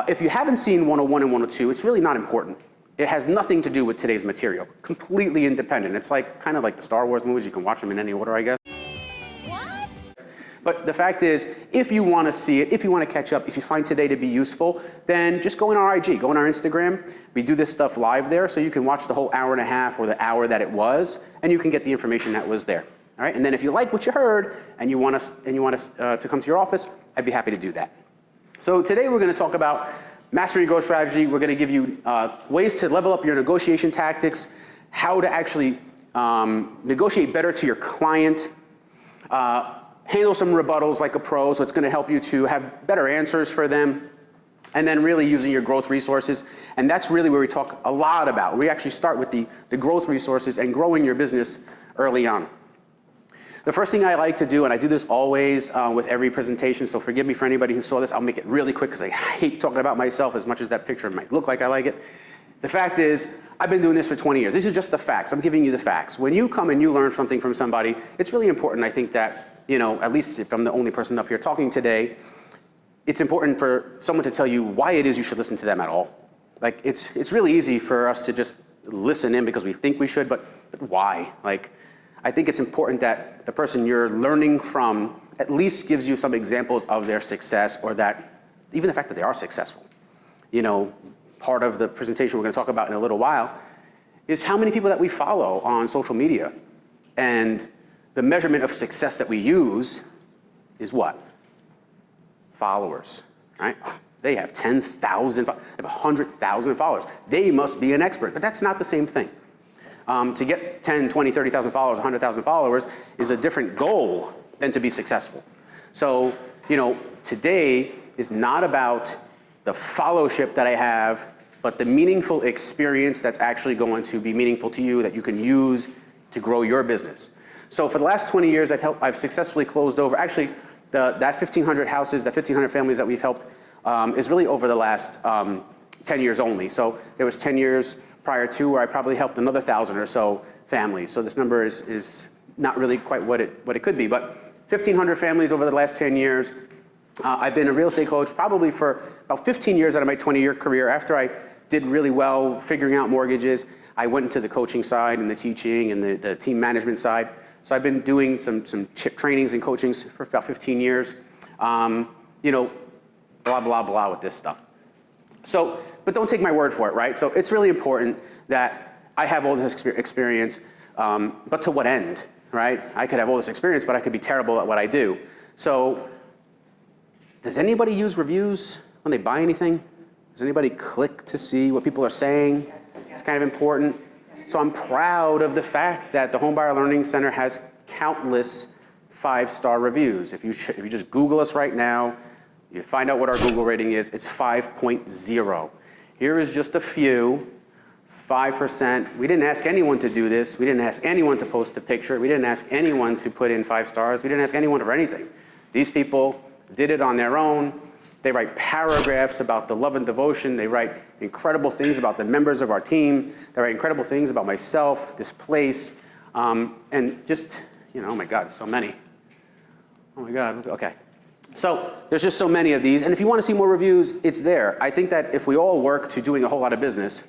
If you haven't seen 101 and 102, it's really not important. It has nothing to do with today's material. Completely independent. It's like kind of like the Star Wars movies. You can watch them in any order, I guess. What? But the fact is, if you want to see it, if you want to catch up, if you find today to be useful, then just go in our IG, go on our Instagram. We do this stuff live there, so you can watch the whole hour and a half or the hour that it was, and you can get the information that was there. All right? And then if you like what you heard and you want us to come to your office, I'd be happy to do that. So today we're going to talk about mastering your growth strategy. We're going to give you ways to level up your negotiation tactics, how to actually negotiate better to your client, handle some rebuttals like a pro, so it's going to help you to have better answers for them, and then really using your growth resources. And that's really where we talk a lot about. We actually start with the growth resources and growing your business early on. The first thing I like to do, and I do this always with every presentation, so forgive me for anybody who saw this, I'll make it really quick because I hate talking about myself as much as that picture might look like I like it. The fact is, I've been doing this for 20 years. These are just the facts. I'm giving you the facts. When you come and you learn something from somebody, it's really important, I think, that, you know, at least if I'm the only person up here talking today, it's important for someone to tell you why it is you should listen to them at all. Like, it's really easy for us to just listen in because we think we should, but why? Like, I think it's important that the person you're learning from at least gives you some examples of their success, or that even the fact that they are successful. You know, part of the presentation we're going to talk about in a little while is how many people that we follow on social media. And the measurement of success that we use is what? Followers, right? They have 10,000, they have 100,000 followers. They must be an expert, but that's not the same thing. To get 10, 20, 30,000 followers, 100,000 followers is a different goal than to be successful. So, you know, today is not about the followership that I have, but the meaningful experience that's actually going to be meaningful to you that you can use to grow your business. So for the last 20 years, I've successfully closed over, actually, that 1,500 houses, that 1,500 families that we've helped is really over the last 10 years only. So there was 10 years prior to where I probably helped another 1,000 or so families. So this number is not really quite what it could be, but 1,500 families over the last 10 years. I've been a real estate coach probably for about 15 years out of my 20-year career. After I did really well figuring out mortgages, I went into the coaching side and the teaching and the team management side. So I've been doing some trainings and coachings for about 15 years. You know, blah, blah, blah with this stuff. So, but don't take my word for it, right? So it's really important that I have all this experience, but to what end, right? I could have all this experience, but I could be terrible at what I do. So does anybody use reviews when they buy anything? Does anybody click to see what people are saying? It's kind of important. So I'm proud of the fact that the Homebuyer Learning Center has countless 5-star reviews. If you just Google us right now, you find out what our Google rating is. It's 5.0. Here is just a few, 5%. We didn't ask anyone to do this. We didn't ask anyone to post a picture. We didn't ask anyone to put in 5 stars. We didn't ask anyone for anything. These people did it on their own. They write paragraphs about the love and devotion. They write incredible things about the members of our team. They write incredible things about myself, this place, and just, you know, oh my God, so many. Oh my God, okay. So there's just so many of these, and if you want to see more reviews, it's there. I think that if we all work to doing a whole lot of business,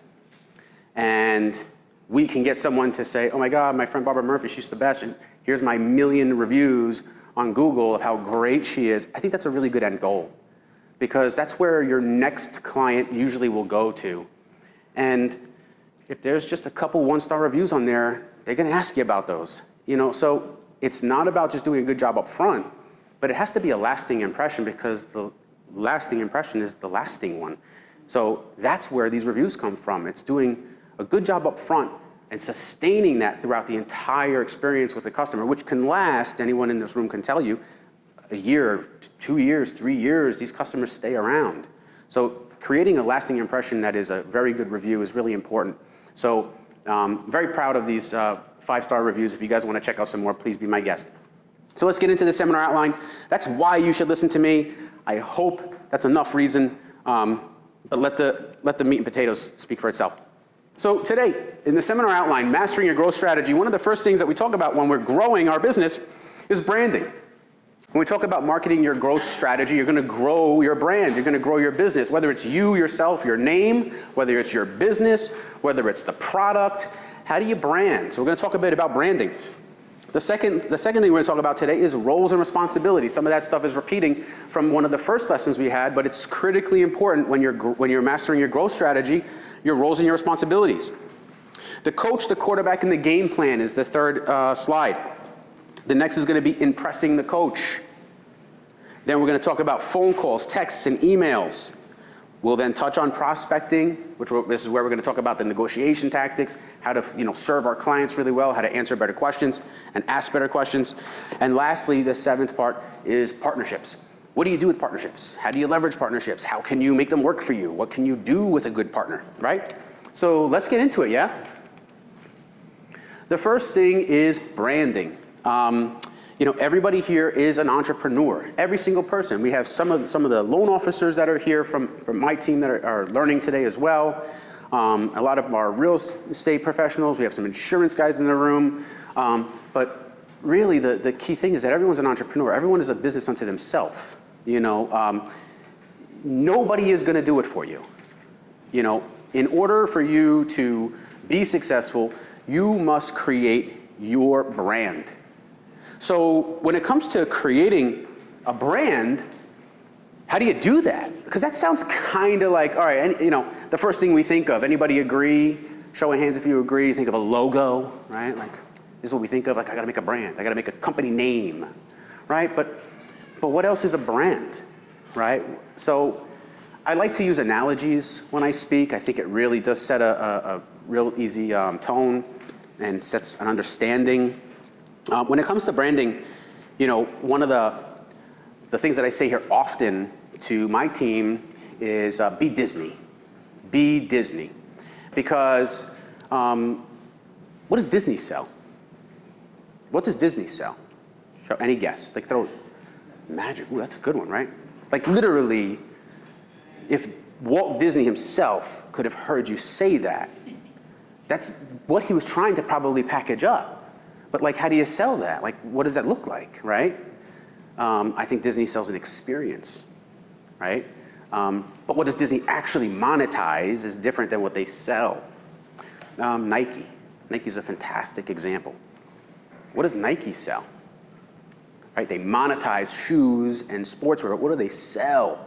and we can get someone to say, oh my God, my friend Barbara Murphy, she's the best, and here's my 1,000,000 reviews on Google of how great she is, I think that's a really good end goal, because that's where your next client usually will go to. And if there's just a couple 1-star reviews on there, they're going to ask you about those. You know, so it's not about just doing a good job up front, but it has to be a lasting impression, because the lasting impression is the lasting one. So that's where these reviews come from. It's doing a good job up front and sustaining that throughout the entire experience with the customer, which can last, anyone in this room can tell you, a year, 2 years, 3 years, these customers stay around. So creating a lasting impression that is a very good review is really important. So very proud of these 5-star reviews. If you guys want to check out some more, please be my guest. So let's get into the seminar outline. That's why you should listen to me. I hope that's enough reason, but let the meat and potatoes speak for itself. So today, in the seminar outline, Mastering Your Growth Strategy, one of the first things that we talk about when we're growing our business is branding. When we talk about marketing your growth strategy, you're gonna grow your brand, you're gonna grow your business, whether it's you, yourself, your name, whether it's your business, whether it's the product. How do you brand? So we're gonna talk a bit about branding. The second thing we're gonna talk about today is roles and responsibilities. Some of that stuff is repeating from one of the first lessons we had, but it's critically important when you're mastering your growth strategy, your roles and your responsibilities. The coach, the quarterback, and the game plan is the third slide. The next is gonna be impressing the coach. Then we're gonna talk about phone calls, texts, and emails. We'll then touch on prospecting, this is where we're gonna talk about the negotiation tactics, how to serve our clients really well, how to answer better questions and ask better questions. And lastly, the seventh part is partnerships. What do you do with partnerships? How do you leverage partnerships? How can you make them work for you? What can you do with a good partner, right? So let's get into it, yeah? The first thing is branding. Everybody here is an entrepreneur. Every single person. We have some of the loan officers that are here from my team that are learning today as well. A lot of our real estate professionals. We have some insurance guys in the room. But really, the key thing is that everyone's an entrepreneur. Everyone is a business unto themselves. Nobody is going to do it for you. In order for you to be successful, you must create your brand. So when it comes to creating a brand, how do you do that? Because that sounds kind of like, all right, the first thing we think of, anybody agree? Show of hands if you agree, think of a logo, right? Like, this is what we think of, like, I gotta make a brand, I gotta make a company name, right? But what else is a brand, right? So I like to use analogies when I speak. I think it really does set a real easy tone and sets an understanding. When it comes to branding, one of the things that I say here often to my team is be Disney. Be Disney. Because what does Disney sell? What does Disney sell? Any guess? Like throw magic. Ooh, that's a good one, right? Like literally, if Walt Disney himself could have heard you say that, that's what he was trying to probably package up. But like, how do you sell that? Like, what does that look like, right? I think Disney sells an experience, right? But what does Disney actually monetize is different than what they sell. Nike. Nike's a fantastic example. What does Nike sell? Right? They monetize shoes and sportswear. What do they sell?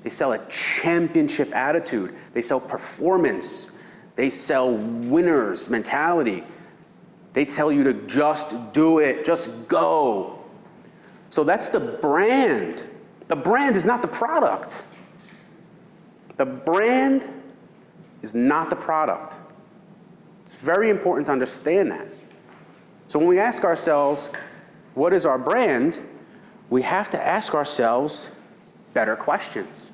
They sell a championship attitude. They sell performance. They sell winners mentality. They tell you to just do it, just go. So that's the brand. The brand is not the product. The brand is not the product. It's very important to understand that. So when we ask ourselves, what is our brand? We have to ask ourselves better questions.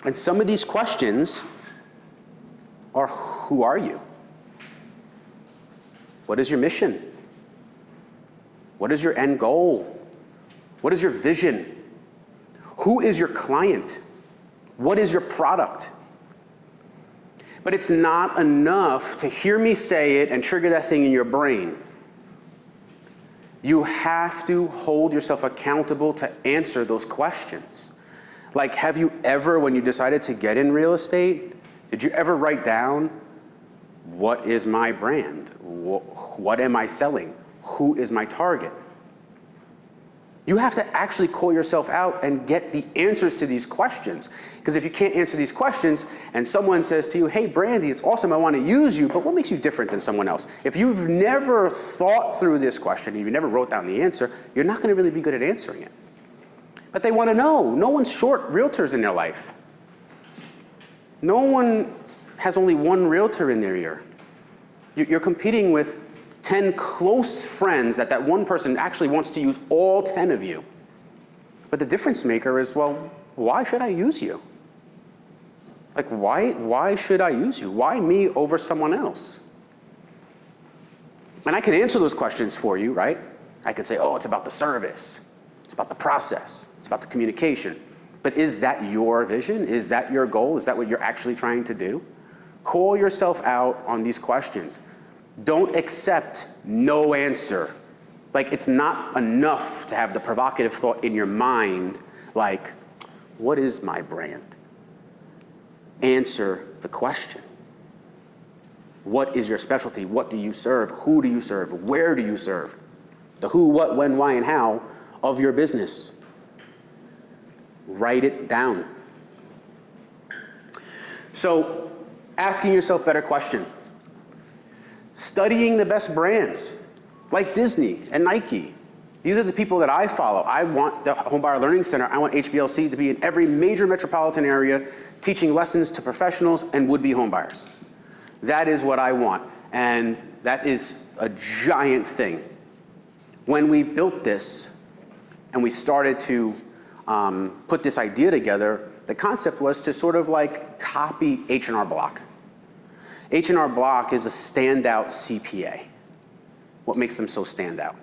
And some of these questions are, who are you? What is your mission? What is your end goal? What is your vision? Who is your client? What is your product? But it's not enough to hear me say it and trigger that thing in your brain. You have to hold yourself accountable to answer those questions. Like, have you ever, when you decided to get in real estate, did you ever write down, what is my brand? What am I selling? Who is my target? You have to actually call yourself out and get the answers to these questions. Because if you can't answer these questions and someone says to you, hey, Brandy, it's awesome, I want to use you, but what makes you different than someone else? If you've never thought through this question, if you never wrote down the answer, you're not going to really be good at answering it. But they want to know. No one's short realtors in their life. No one has only one realtor in their ear. You're competing with 10 close friends that one person actually wants to use all 10 of you. But the difference maker is, well, why should I use you? Like, why should I use you? Why me over someone else? And I can answer those questions for you, right? I could say, oh, it's about the service. It's about the process. It's about the communication. But is that your vision? Is that your goal? Is that what you're actually trying to do? Call yourself out on these questions. Don't accept no answer. Like, it's not enough to have the provocative thought in your mind, like, what is my brand? Answer the question. What is your specialty? What do you serve? Who do you serve? Where do you serve? The who, what, when, why, and how of your business. Write it down. So, asking yourself better questions. Studying the best brands, like Disney and Nike. These are the people that I follow. I want the Homebuyer Learning Center, I want HBLC to be in every major metropolitan area, teaching lessons to professionals and would-be homebuyers. That is what I want, and that is a giant thing. When we built this and we started to put this idea together, the concept was to sort of like copy H&R Block. H&R Block is a standout CPA. What makes them so standout?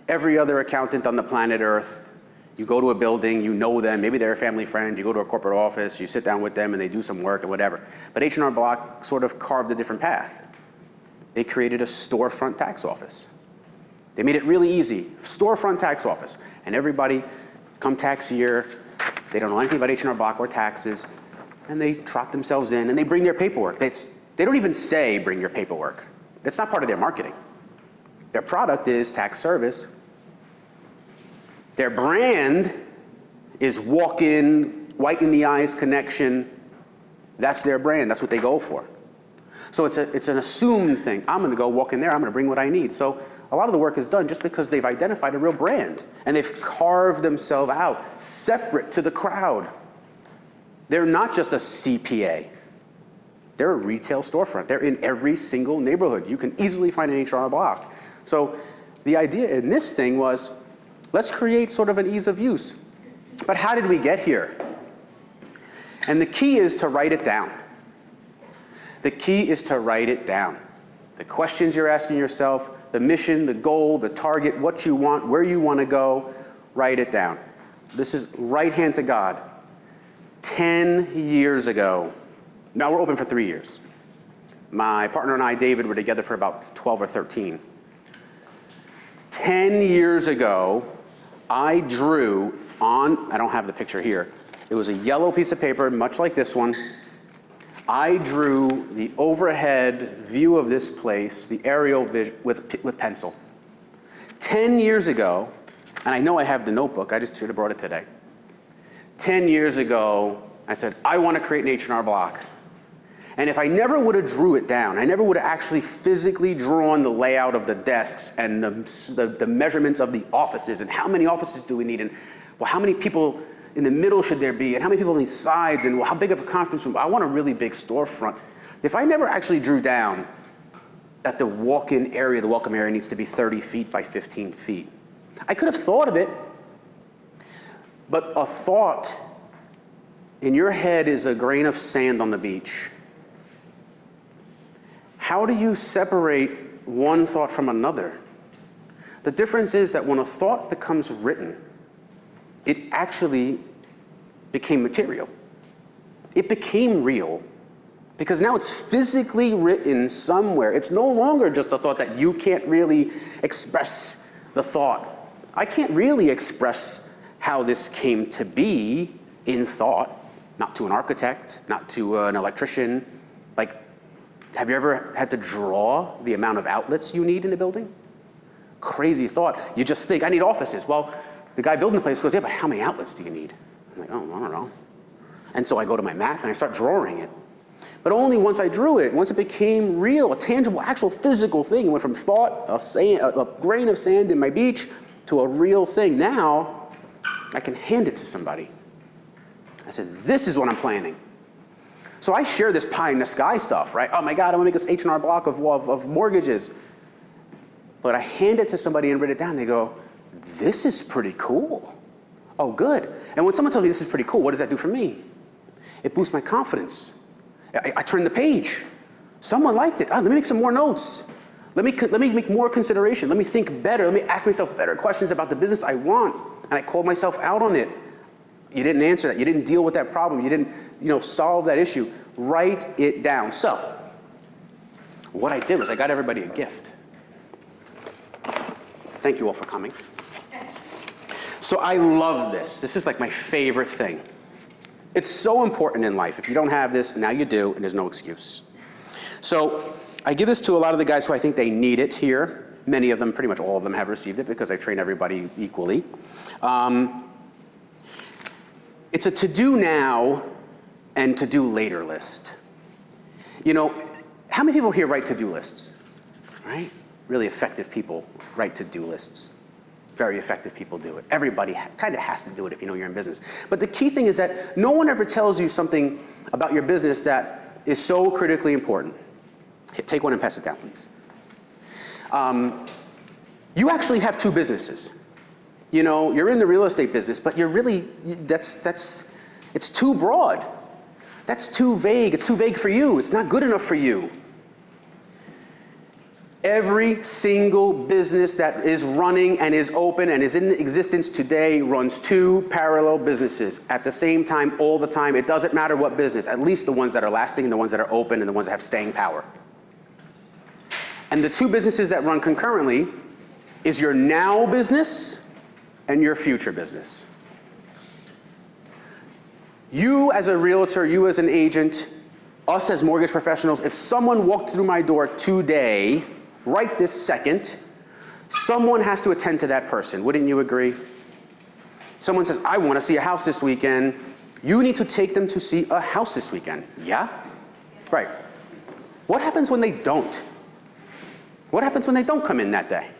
Every other accountant on the planet Earth, you go to a building, you know them, maybe they're a family friend, you go to a corporate office, you sit down with them and they do some work and whatever. But H&R Block sort of carved a different path. They created a storefront tax office. They made it really easy, storefront tax office. And everybody, come tax year, they don't know anything about H&R Block or taxes, and they trot themselves in and they bring their paperwork. They don't even say bring your paperwork. That's not part of their marketing. Their product is tax service. Their brand is walk-in, white in the eyes connection. That's their brand, that's what they go for. So it's an assumed thing. I'm gonna go walk in there, I'm gonna bring what I need. So a lot of the work is done just because they've identified a real brand and they've carved themselves out, separate to the crowd. They're not just a CPA. They're a retail storefront. They're in every single neighborhood. You can easily find an H&R Block. So the idea in this thing was, let's create sort of an ease of use. But how did we get here? And the key is to write it down. The key is to write it down. The questions you're asking yourself, the mission, the goal, the target, what you want, where you want to go, write it down. This is right hand to God. 10 years ago, now we're open for 3 years. My partner and I, David, were together for about 12 or 13. 10 years ago, I drew on, I don't have the picture here, it was a yellow piece of paper, much like this one. I drew the overhead view of this place, the aerial vision, with pencil. 10 years ago, and I know I have the notebook, I just should have brought it today. 10 years ago, I said, I want to create an H&R Block. And if I never would have drew it down, I never would have actually physically drawn the layout of the desks and the measurements of the offices and how many offices do we need and well, how many people in the middle should there be and how many people need sides and well, how big of a conference room? I want a really big storefront. If I never actually drew down that the walk-in area, the welcome area needs to be 30 feet by 15 feet, I could have thought of it, but a thought in your head is a grain of sand on the beach. How do you separate one thought from another? The difference is that when a thought becomes written, it actually became material. It became real because now it's physically written somewhere. It's no longer just a thought that you can't really express the thought. I can't really express how this came to be in thought, not to an architect, not to an electrician. Like, have you ever had to draw the amount of outlets you need in a building? Crazy thought. You just think, I need offices. Well, the guy building the place goes, yeah, but how many outlets do you need? I'm like, oh, I don't know. And so I go to my map and I start drawing it. But only once I drew it, once it became real, a tangible, actual physical thing, it went from thought, a grain of sand in my beach, to a real thing. Now, I can hand it to somebody. I said, this is what I'm planning. So I share this pie in the sky stuff, right? Oh my God, I want to make this H&R Block of mortgages. But I hand it to somebody and write it down. They go, this is pretty cool. Oh, good. And when someone tells me this is pretty cool, what does that do for me? It boosts my confidence. I turn the page. Someone liked it. Oh, let me make some more notes. Let me make more consideration. Let me think better. Let me ask myself better questions about the business I want. And I called myself out on it. You didn't answer that. You didn't deal with that problem. You didn't, solve that issue. Write it down. So, what I did was I got everybody a gift. Thank you all for coming. So I love this. This is like my favorite thing. It's so important in life. If you don't have this, now you do, and there's no excuse. So I give this to a lot of the guys who I think they need it here. Many of them, pretty much all of them, have received it because I train everybody equally. It's a to-do now and to-do later list. You know, how many people here write to-do lists, right? Really effective people write to-do lists. Very effective people do it. Everybody kind of has to do it if you know you're in business. But the key thing is that no one ever tells you something about your business that is so critically important. Take one and pass it down, please. You actually have two businesses. You know, you're in the real estate business, but you're really, it's too broad. That's too vague. It's too vague for you. It's not good enough for you. Every single business that is running and is open and is in existence today runs two parallel businesses at the same time, all the time. It doesn't matter what business, at least the ones that are lasting and the ones that are open and the ones that have staying power. And the two businesses that run concurrently is your now business and your future business. You as a realtor, you as an agent, us as mortgage professionals, if someone walked through my door today, right this second, someone has to attend to that person. Wouldn't you agree? Someone says, I want to see a house this weekend. You need to take them to see a house this weekend. Yeah? Right. What happens when they don't? What happens when they don't come in that day?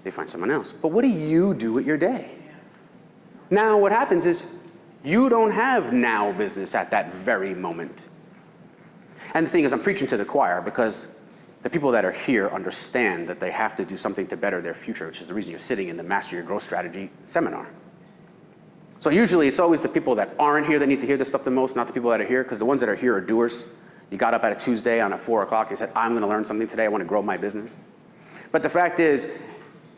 They find someone else. But what do you do with your day? Now what happens is you don't have now business at that very moment. And the thing is, I'm preaching to the choir because the people that are here understand that they have to do something to better their future, which is the reason you're sitting in the Master Your Growth Strategy seminar. So usually it's always the people that aren't here that need to hear this stuff the most, not the people that are here, because the ones that are here are doers. You got up at a Tuesday on a 4 o'clock and said, I'm going to learn something today. I want to grow my business. But the fact is,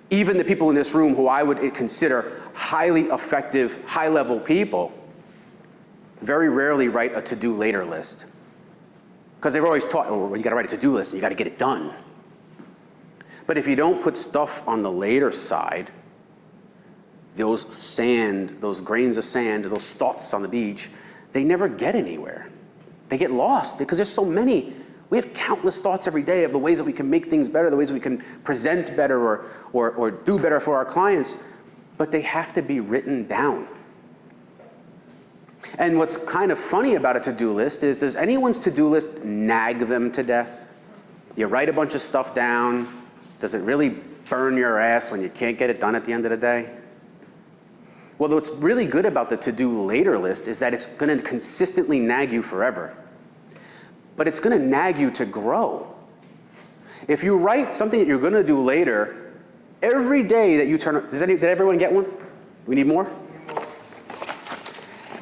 even the people in this room who I would consider highly effective, high-level people, very rarely write a to-do later list. Because they've always taught, oh, well, you got to write a to-do list and you got to get it done. But if you don't put stuff on the later side, those grains of sand, those thoughts on the beach, they never get anywhere. They get lost because there's so many. We have countless thoughts every day of the ways that we can make things better, the ways that we can present better or do better for our clients, but they have to be written down. And what's kind of funny about a to-do list is, does anyone's to-do list nag them to death? You write a bunch of stuff down. Does it really burn your ass when you can't get it done at the end of the day? Well, what's really good about the to-do later list is that it's going to consistently nag you forever. But it's going to nag you to grow. If you write something that you're going to do later, every day that you turn, did everyone get one? We need more?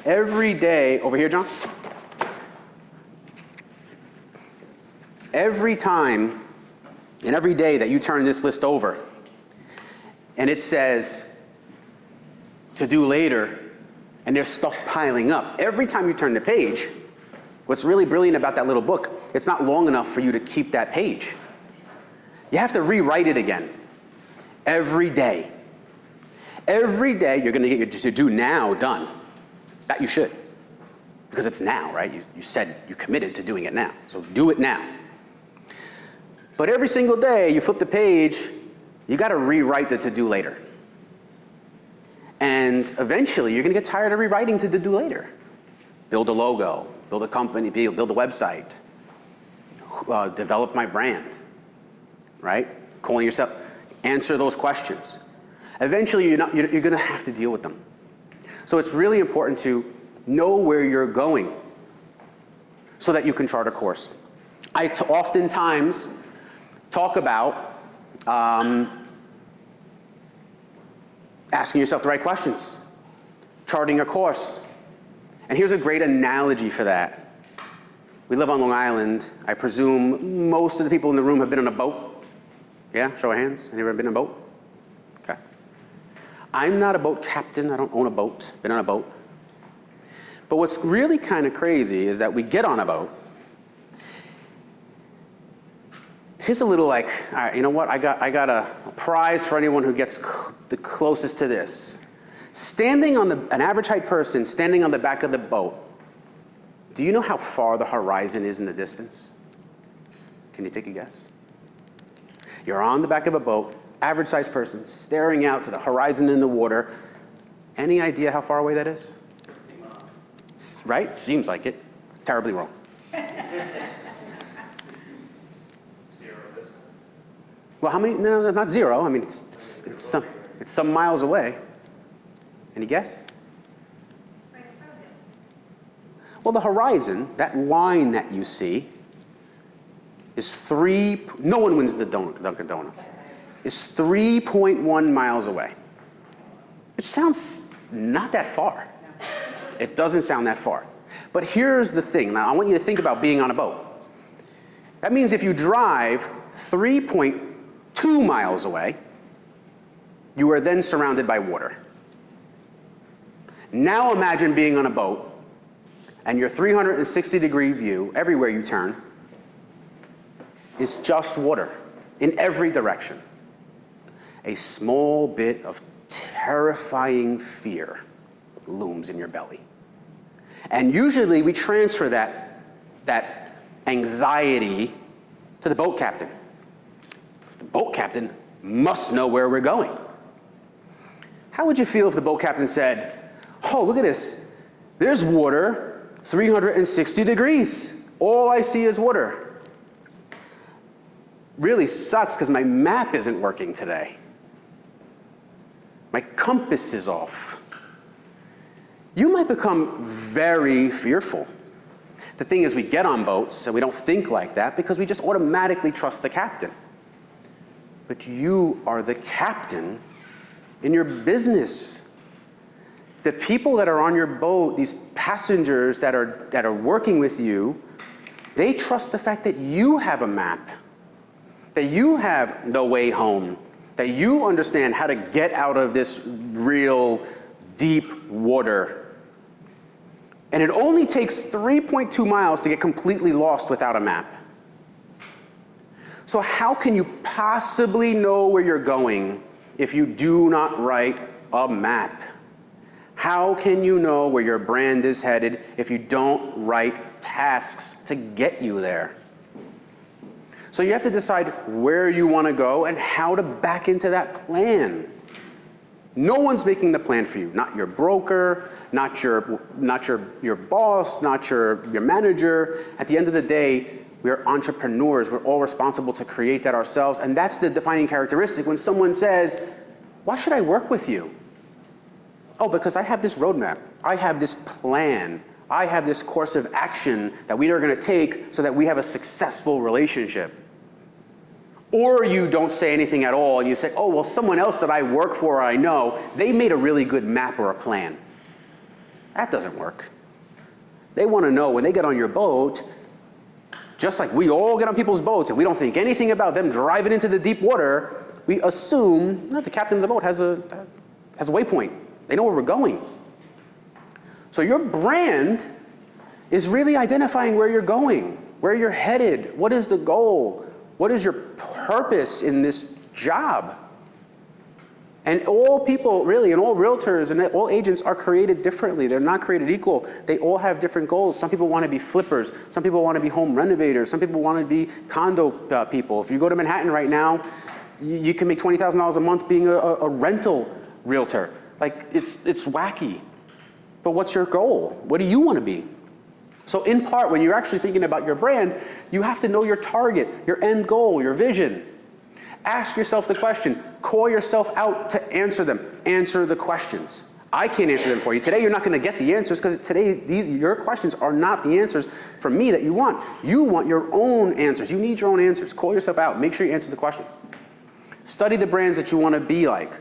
Every day, over here, John. Every time and every day that you turn this list over and it says to do later and there's stuff piling up, every time you turn the page, what's really brilliant about that little book, it's not long enough for you to keep that page. You have to rewrite it again every day. Every day you're going to get your to do now done. That you should, because it's now, right? You said you committed to doing it now, so do it now. But every single day you flip the page, you got to rewrite the to-do later. And eventually you're going to get tired of rewriting to do later. Build a logo, build a company, build a website, develop my brand, right? Calling yourself, answer those questions. Eventually you're going to have to deal with them. So it's really important to know where you're going so that you can chart a course. I oftentimes talk about asking yourself the right questions, charting a course. And here's a great analogy for that. We live on Long Island. I presume most of the people in the room have been on a boat. Yeah, show of hands. Anyone been on a boat? Okay. I'm not a boat captain. I don't own a boat, been on a boat. But what's really kind of crazy is that we get on a boat Here's a little like, all right, you know what? I got a prize for anyone who gets the closest to this. Standing on an average height person standing on the back of the boat, do you know how far the horizon is in the distance? Can you take a guess? You're on the back of a boat, average sized person, staring out to the horizon in the water. Any idea how far away that is? 50 miles. Right? Seems like it. Terribly wrong. Well, how many? No, not zero. I mean, it's some miles away. Any guess? Well, the horizon, that line that you see, is no one wins the Dunkin' Donuts, is 3.1 miles away. Which sounds not that far. It doesn't sound that far. But here's the thing. Now, I want you to think about being on a boat. That means if you drive 3.2 miles away, you are then surrounded by water. Now imagine being on a boat and your 360-degree view, everywhere you turn, is just water in every direction. A small bit of terrifying fear looms in your belly. And usually we transfer that anxiety to the boat captain. Because the boat captain must know where we're going. How would you feel if the boat captain said, oh, look at this. There's water, 360 degrees. All I see is water. Really sucks because my map isn't working today. My compass is off. You might become very fearful. The thing is, we get on boats and we don't think like that because we just automatically trust the captain. But you are the captain in your business. The people that are on your boat, these passengers that are working with you, they trust the fact that you have a map, that you have the way home, that you understand how to get out of this real deep water. And it only takes 3.2 miles to get completely lost without a map. So how can you possibly know where you're going if you do not write a map? How can you know where your brand is headed if you don't write tasks to get you there? So you have to decide where you want to go and how to back into that plan. No one's making the plan for you. Not your broker, not your boss, not your manager. At the end of the day, we're entrepreneurs. We're all responsible to create that ourselves. And that's the defining characteristic when someone says, why should I work with you? Oh, because I have this roadmap. I have this plan. I have this course of action that we are going to take so that we have a successful relationship. Or you don't say anything at all and you say, oh, well, someone else that I work for or I know, they made a really good map or a plan. That doesn't work. They want to know when they get on your boat, just like we all get on people's boats and we don't think anything about them driving into the deep water, we assume the captain of the boat has a waypoint. They know where we're going. So your brand is really identifying where you're going, where you're headed, what is the goal, what is your purpose in this job. And all people, really, and all realtors and all agents are created differently. They're not created equal. They all have different goals. Some people want to be flippers. Some people want to be home renovators. Some people want to be condo people. If you go to Manhattan right now, you can make $20,000 a month being a rental realtor. Like, it's wacky. But what's your goal? What do you want to be? So in part, when you're actually thinking about your brand, you have to know your target, your end goal, your vision. Ask yourself the question. Call yourself out to answer them. Answer the questions. I can't answer them for you. Today, you're not going to get the answers because today, your questions are not the answers from me that you want. You want your own answers. You need your own answers. Call yourself out. Make sure you answer the questions. Study the brands that you want to be like.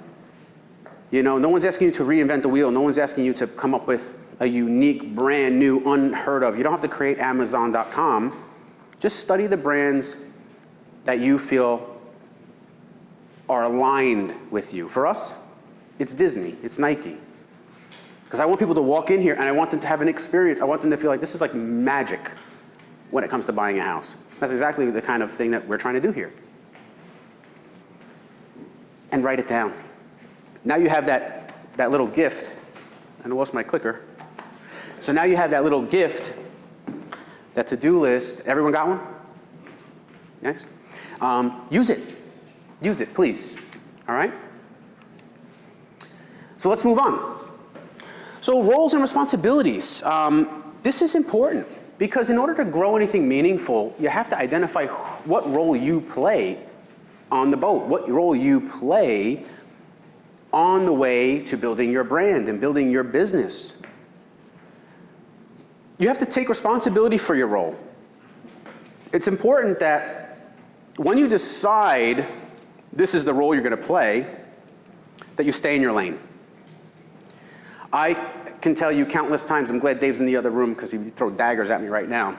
You know, no one's asking you to reinvent the wheel. No one's asking you to come up with a unique, brand new, unheard of. You don't have to create Amazon.com. Just study the brands that you feel are aligned with you. For us, it's Disney, it's Nike. Because I want people to walk in here and I want them to have an experience. I want them to feel like this is like magic. when it comes to buying a house. That's exactly the kind of thing that we're trying to do here. And write it down. Now you have that little gift. And I lost my clicker. So now you have that little gift, that to-do list. Everyone got one? Nice. Use it. Use it, please. All right? So let's move on. So roles and responsibilities. This is important because in order to grow anything meaningful, you have to identify what role you play on the boat, what role you play on the way to building your brand and building your business. You have to take responsibility for your role. It's important that when you decide this is the role you're going to play, that you stay in your lane. I can tell you countless times, I'm glad Dave's in the other room because he would throw daggers at me right now.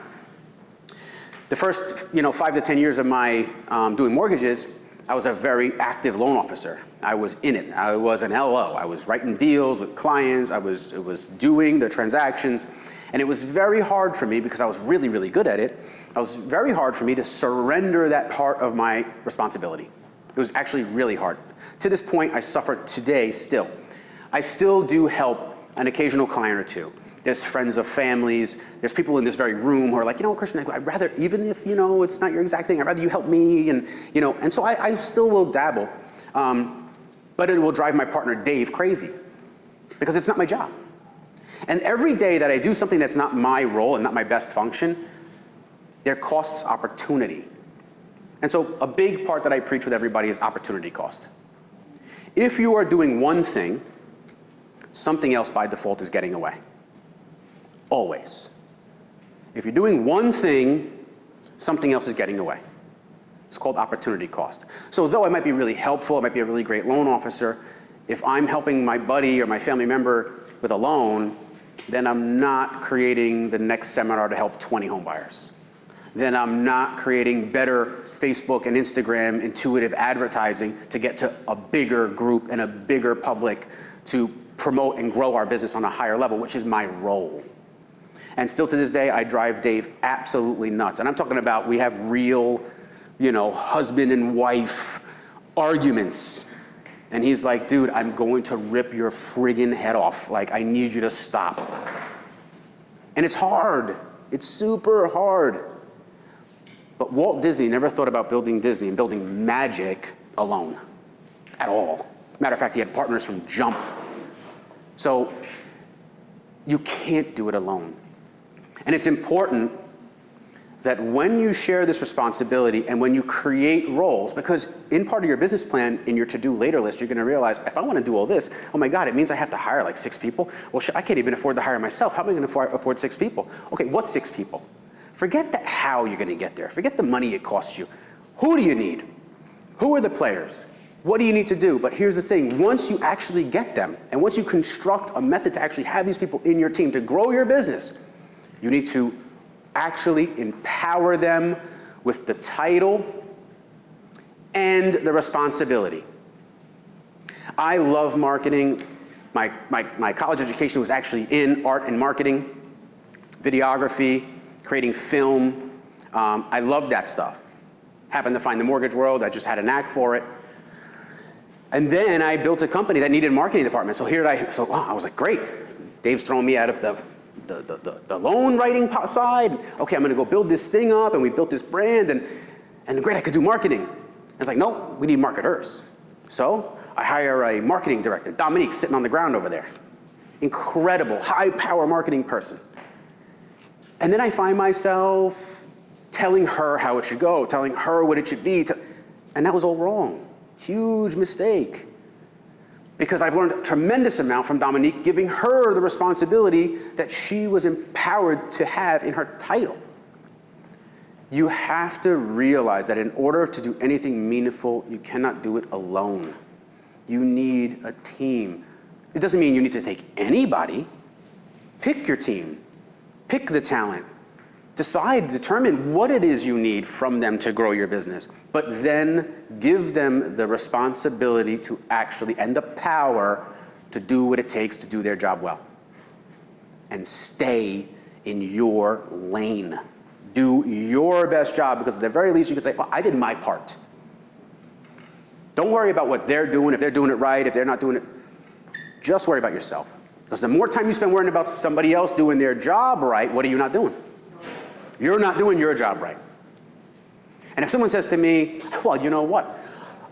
The first 5 to 10 years of my doing mortgages, I was a very active loan officer. I was in it. I was an LO. I was writing deals with clients. I was doing the transactions. And it was very hard for me because I was really, really good at it. It was very hard for me to surrender that part of my responsibility. It was actually really hard. To this point, I suffer today still. I still do help an occasional client or two. There's friends of families. There's people in this very room who are like, Christian, I'd rather, even if, it's not your exact thing, I'd rather you help me. And so I still will dabble. But it will drive my partner, Dave, crazy because it's not my job. And every day that I do something that's not my role and not my best function, there costs opportunity. And so a big part that I preach with everybody is opportunity cost. If you are doing one thing, something else by default is getting away. Always. If you're doing one thing, something else is getting away. It's called opportunity cost. So though I might be really helpful, I might be a really great loan officer, if I'm helping my buddy or my family member with a loan, then I'm not creating the next seminar to help 20 home buyers. Then I'm not creating better Facebook and Instagram intuitive advertising to get to a bigger group and a bigger public to promote and grow our business on a higher level, which is my role. And still to this day, I drive Dave absolutely nuts. And I'm talking about we have real, husband and wife arguments. And he's like, dude, I'm going to rip your friggin' head off. Like, I need you to stop. And it's hard. It's super hard. But Walt Disney never thought about building Disney and building magic alone at all. Matter of fact, he had partners from jump. So you can't do it alone. And it's important that when you share this responsibility and when you create roles, because in part of your business plan, in your to-do later list, you're going to realize, if I want to do all this, oh my God, it means I have to hire like 6 people. Well, shit, I can't even afford to hire myself. How am I going to afford 6 people? Okay, what 6 people? Forget the how you're going to get there. Forget the money it costs you. Who do you need? Who are the players? What do you need to do? But here's the thing. Once you actually get them, and once you construct a method to actually have these people in your team to grow your business, you need to actually empower them with the title and the responsibility. I love marketing. My college education was actually in art and marketing, videography, creating film. I love that stuff. Happened to find the mortgage world. I just had a knack for it. And then I built a company that needed a marketing department. So I was like, great. Dave's throwing me out of the loan writing side. Okay, I'm going to go build this thing up, and we built this brand, and great, I could do marketing. I was like, no, we need marketers. So I hire a marketing director, Dominique, sitting on the ground over there. Incredible, high-power marketing person. And then I find myself telling her how it should go, telling her what it should be, and that was all wrong. Huge mistake. Because I've learned a tremendous amount from Dominique, giving her the responsibility that she was empowered to have in her title. You have to realize that in order to do anything meaningful, you cannot do it alone. You need a team. It doesn't mean you need to take anybody. Pick your team. Pick the talent. Determine what it is you need from them to grow your business, but then give them the responsibility to actually, and the power to do what it takes to do their job well. And stay in your lane. Do your best job, because at the very least you can say, well, I did my part. Don't worry about what they're doing, if they're doing it right, if they're not doing it. Just worry about yourself. Because the more time you spend worrying about somebody else doing their job right, what are you not doing? You're not doing your job right. And if someone says to me, well, you know what?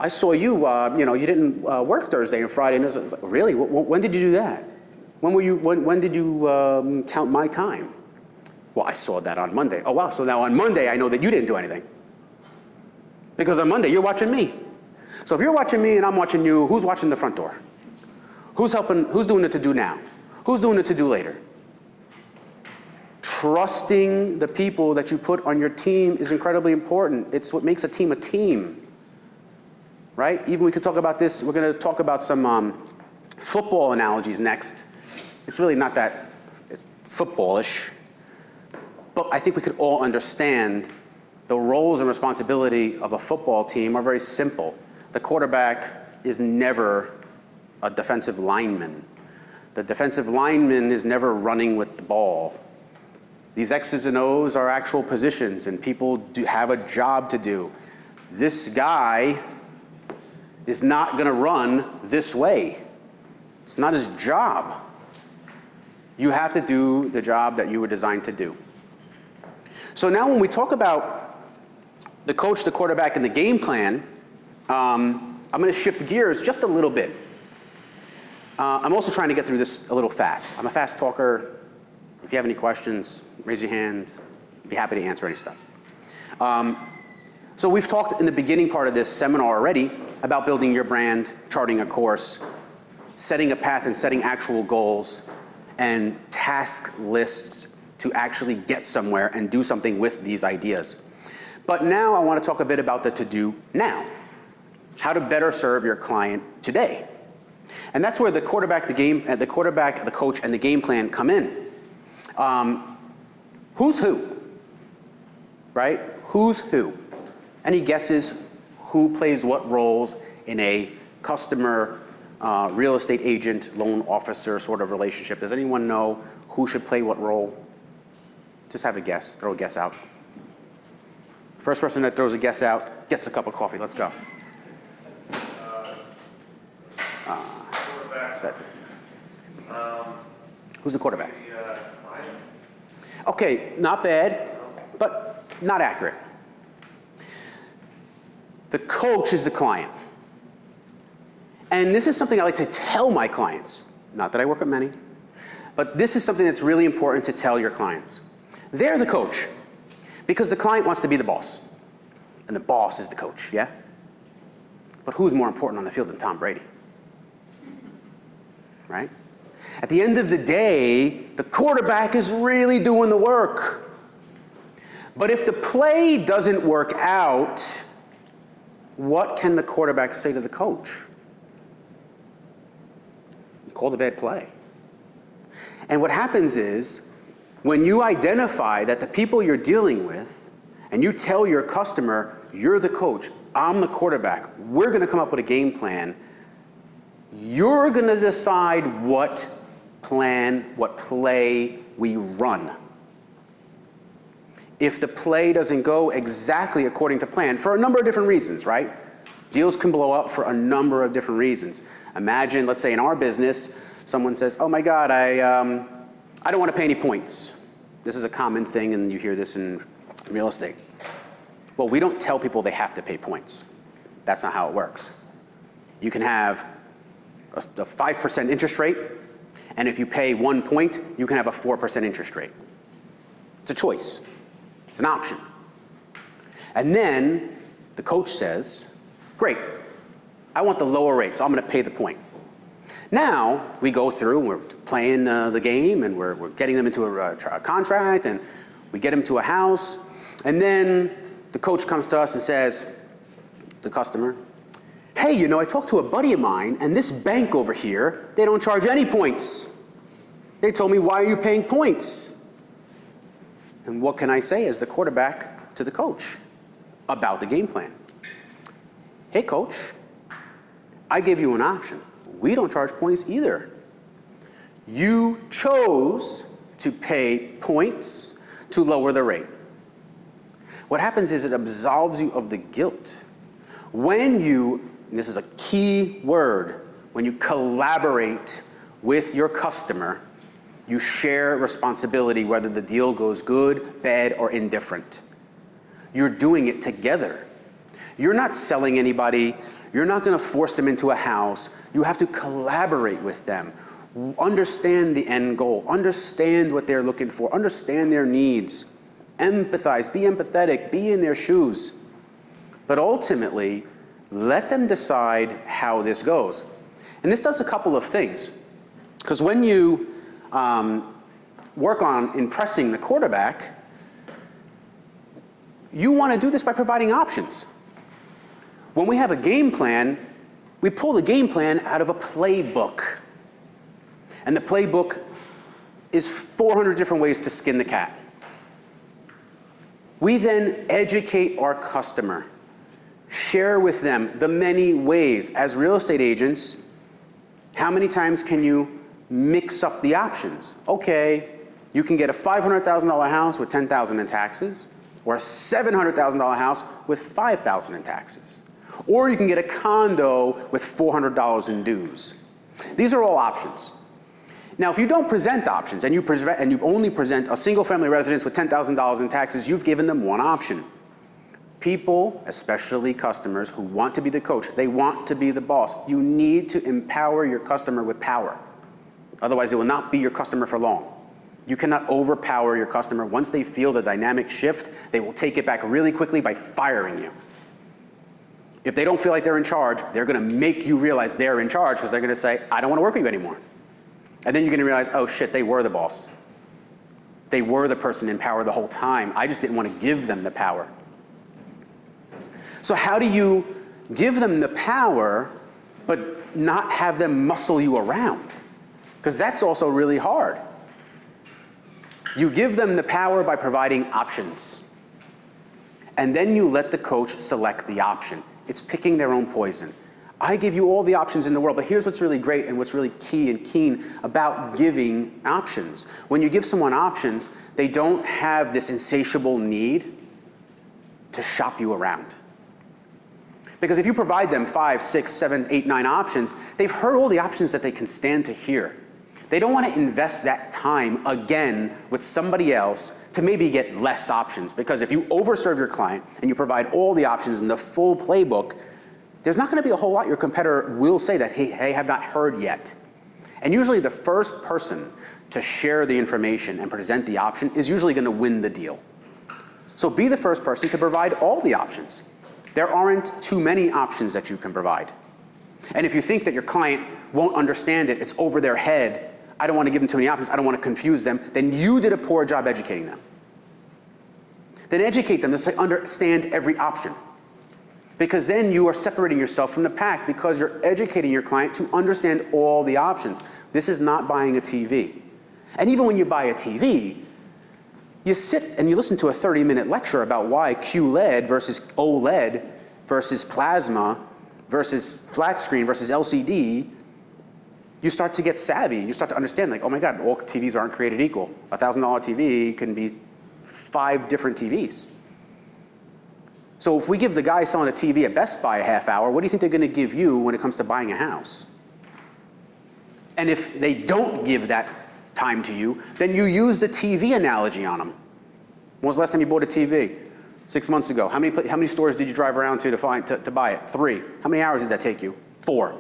I saw you, you didn't work Thursday and Friday. And it's like, really? When did you do that? When did you count my time? Well, I saw that on Monday. Oh, wow. So now on Monday, I know that you didn't do anything. Because on Monday, you're watching me. So if you're watching me and I'm watching you, who's watching the front door? Who's doing the to-do now? Who's doing the to-do later? Trusting the people that you put on your team is incredibly important. It's what makes a team, right? Even we could talk about this. We're going to talk about some football analogies next. It's really not that, it's footballish. But I think we could all understand the roles and responsibility of a football team are very simple. The quarterback is never a defensive lineman. The defensive lineman is never running with the ball. These X's and O's are actual positions, and people have a job to do. This guy is not going to run this way. It's not his job. You have to do the job that you were designed to do. So now when we talk about the coach, the quarterback, and the game plan, I'm going to shift gears just a little bit. I'm also trying to get through this a little fast. I'm a fast talker. If you have any questions, raise your hand. I'd be happy to answer any stuff. So we've talked in the beginning part of this seminar already about building your brand, charting a course, setting a path and setting actual goals, and task lists to actually get somewhere and do something with these ideas. But now I want to talk a bit about the to-do now. How to better serve your client today. And that's where the quarterback, the coach, and the game plan come in. Who's who? Right? Who's who? Any guesses who plays what roles in a customer, real estate agent, loan officer sort of relationship? Does anyone know who should play what role? Just have a guess. Throw a guess out. First person that throws a guess out gets a cup of coffee. Let's go. Who's the quarterback? Okay, not bad, but not accurate. The coach is the client. And this is something I like to tell my clients. Not that I work with many, but this is something that's really important to tell your clients. They're the coach because the client wants to be the boss. And the boss is the coach, yeah? But who's more important on the field than Tom Brady? Right? At the end of the day, the quarterback is really doing the work. But if the play doesn't work out, what can the quarterback say to the coach? You called a bad play. And what happens is, when you identify that the people you're dealing with, and you tell your customer, you're the coach, I'm the quarterback, we're going to come up with a game plan, you're going to decide what play we run. If the play doesn't go exactly according to plan, for a number of different reasons, right? Deals can blow up for a number of different reasons. Imagine, let's say in our business, someone says, oh my God, I don't want to pay any points. This is a common thing, and you hear this in real estate. Well, we don't tell people they have to pay points. That's not how it works. You can have a 5% interest rate, and if you pay 1 point, you can have a 4% interest rate. It's a choice. It's an option. And then the coach says, great, I want the lower rate, so I'm going to pay the point. Now, we go through, and we're playing the game, and we're getting them into a contract, and we get them to a house, and then the coach comes to us and says, the customer, hey, you know, I talked to a buddy of mine, and this bank over here, they don't charge any points. They told me, why are you paying points? And what can I say as the quarterback to the coach about the game plan? Hey, coach, I gave you an option. We don't charge points either. You chose to pay points to lower the rate. What happens is it absolves you of the guilt. When you, and this is a key word, when you collaborate with your customer, you share responsibility whether the deal goes good, bad, or indifferent. You're doing it together. You're not selling anybody. You're not going to force them into a house. You have to collaborate with them. Understand the end goal. Understand what they're looking for. Understand their needs. Empathize. Be empathetic. Be in their shoes. But ultimately, let them decide how this goes. And this does a couple of things. Because when you work on impressing the quarterback, you want to do this by providing options. When we have a game plan, we pull the game plan out of a playbook. And the playbook is 400 different ways to skin the cat. We then educate our customer, share with them the many ways. As real estate agents, how many times can you mix up the options? Okay, you can get a $500,000 house with $10,000 in taxes, or a $700,000 house with $5,000 in taxes. Or you can get a condo with $400 in dues. These are all options. Now, if you don't present options and you only present a single family residence with $10,000 in taxes, you've given them one option. People, especially customers who want to be the coach, they want to be the boss. You need to empower your customer with power. Otherwise, they will not be your customer for long. You cannot overpower your customer. Once they feel the dynamic shift, they will take it back really quickly by firing you. If they don't feel like they're in charge, they're going to make you realize they're in charge because they're going to say, I don't want to work with you anymore. And then you're going to realize, oh shit, they were the boss. They were the person in power the whole time. I just didn't want to give them the power. So how do you give them the power but not have them muscle you around? Because that's also really hard. You give them the power by providing options. And then you let the coach select the option. It's picking their own poison. I give you all the options in the world, but here's what's really great and what's really key and keen about giving options. When you give someone options, they don't have this insatiable need to shop you around. Because if you provide them 5, 6, 7, 8, 9 options, they've heard all the options that they can stand to hear. They don't want to invest that time again with somebody else to maybe get less options. Because if you overserve your client and you provide all the options in the full playbook, there's not going to be a whole lot your competitor will say that they have not heard yet. And usually the first person to share the information and present the option is usually going to win the deal. So be the first person to provide all the options. There aren't too many options that you can provide. And if you think that your client won't understand it, it's over their head, I don't want to give them too many options, I don't want to confuse them, then you did a poor job educating them. Then educate them to understand every option. Because then you are separating yourself from the pack because you're educating your client to understand all the options. This is not buying a TV. And even when you buy a TV, you sit and you listen to a 30-minute lecture about why QLED versus OLED versus plasma versus flat screen versus LCD. You start to get savvy. You start to understand, like, oh my God, all TVs aren't created equal. A $1,000 TV can be 5 different TVs. So if we give the guy selling a TV at Best Buy a half hour, what do you think they're going to give you when it comes to buying a house? And if they don't give that time to you, then you use the TV analogy on them. When was the last time you bought a TV? 6 months ago. How many stores did you drive around to buy it? 3. How many hours did that take you? 4.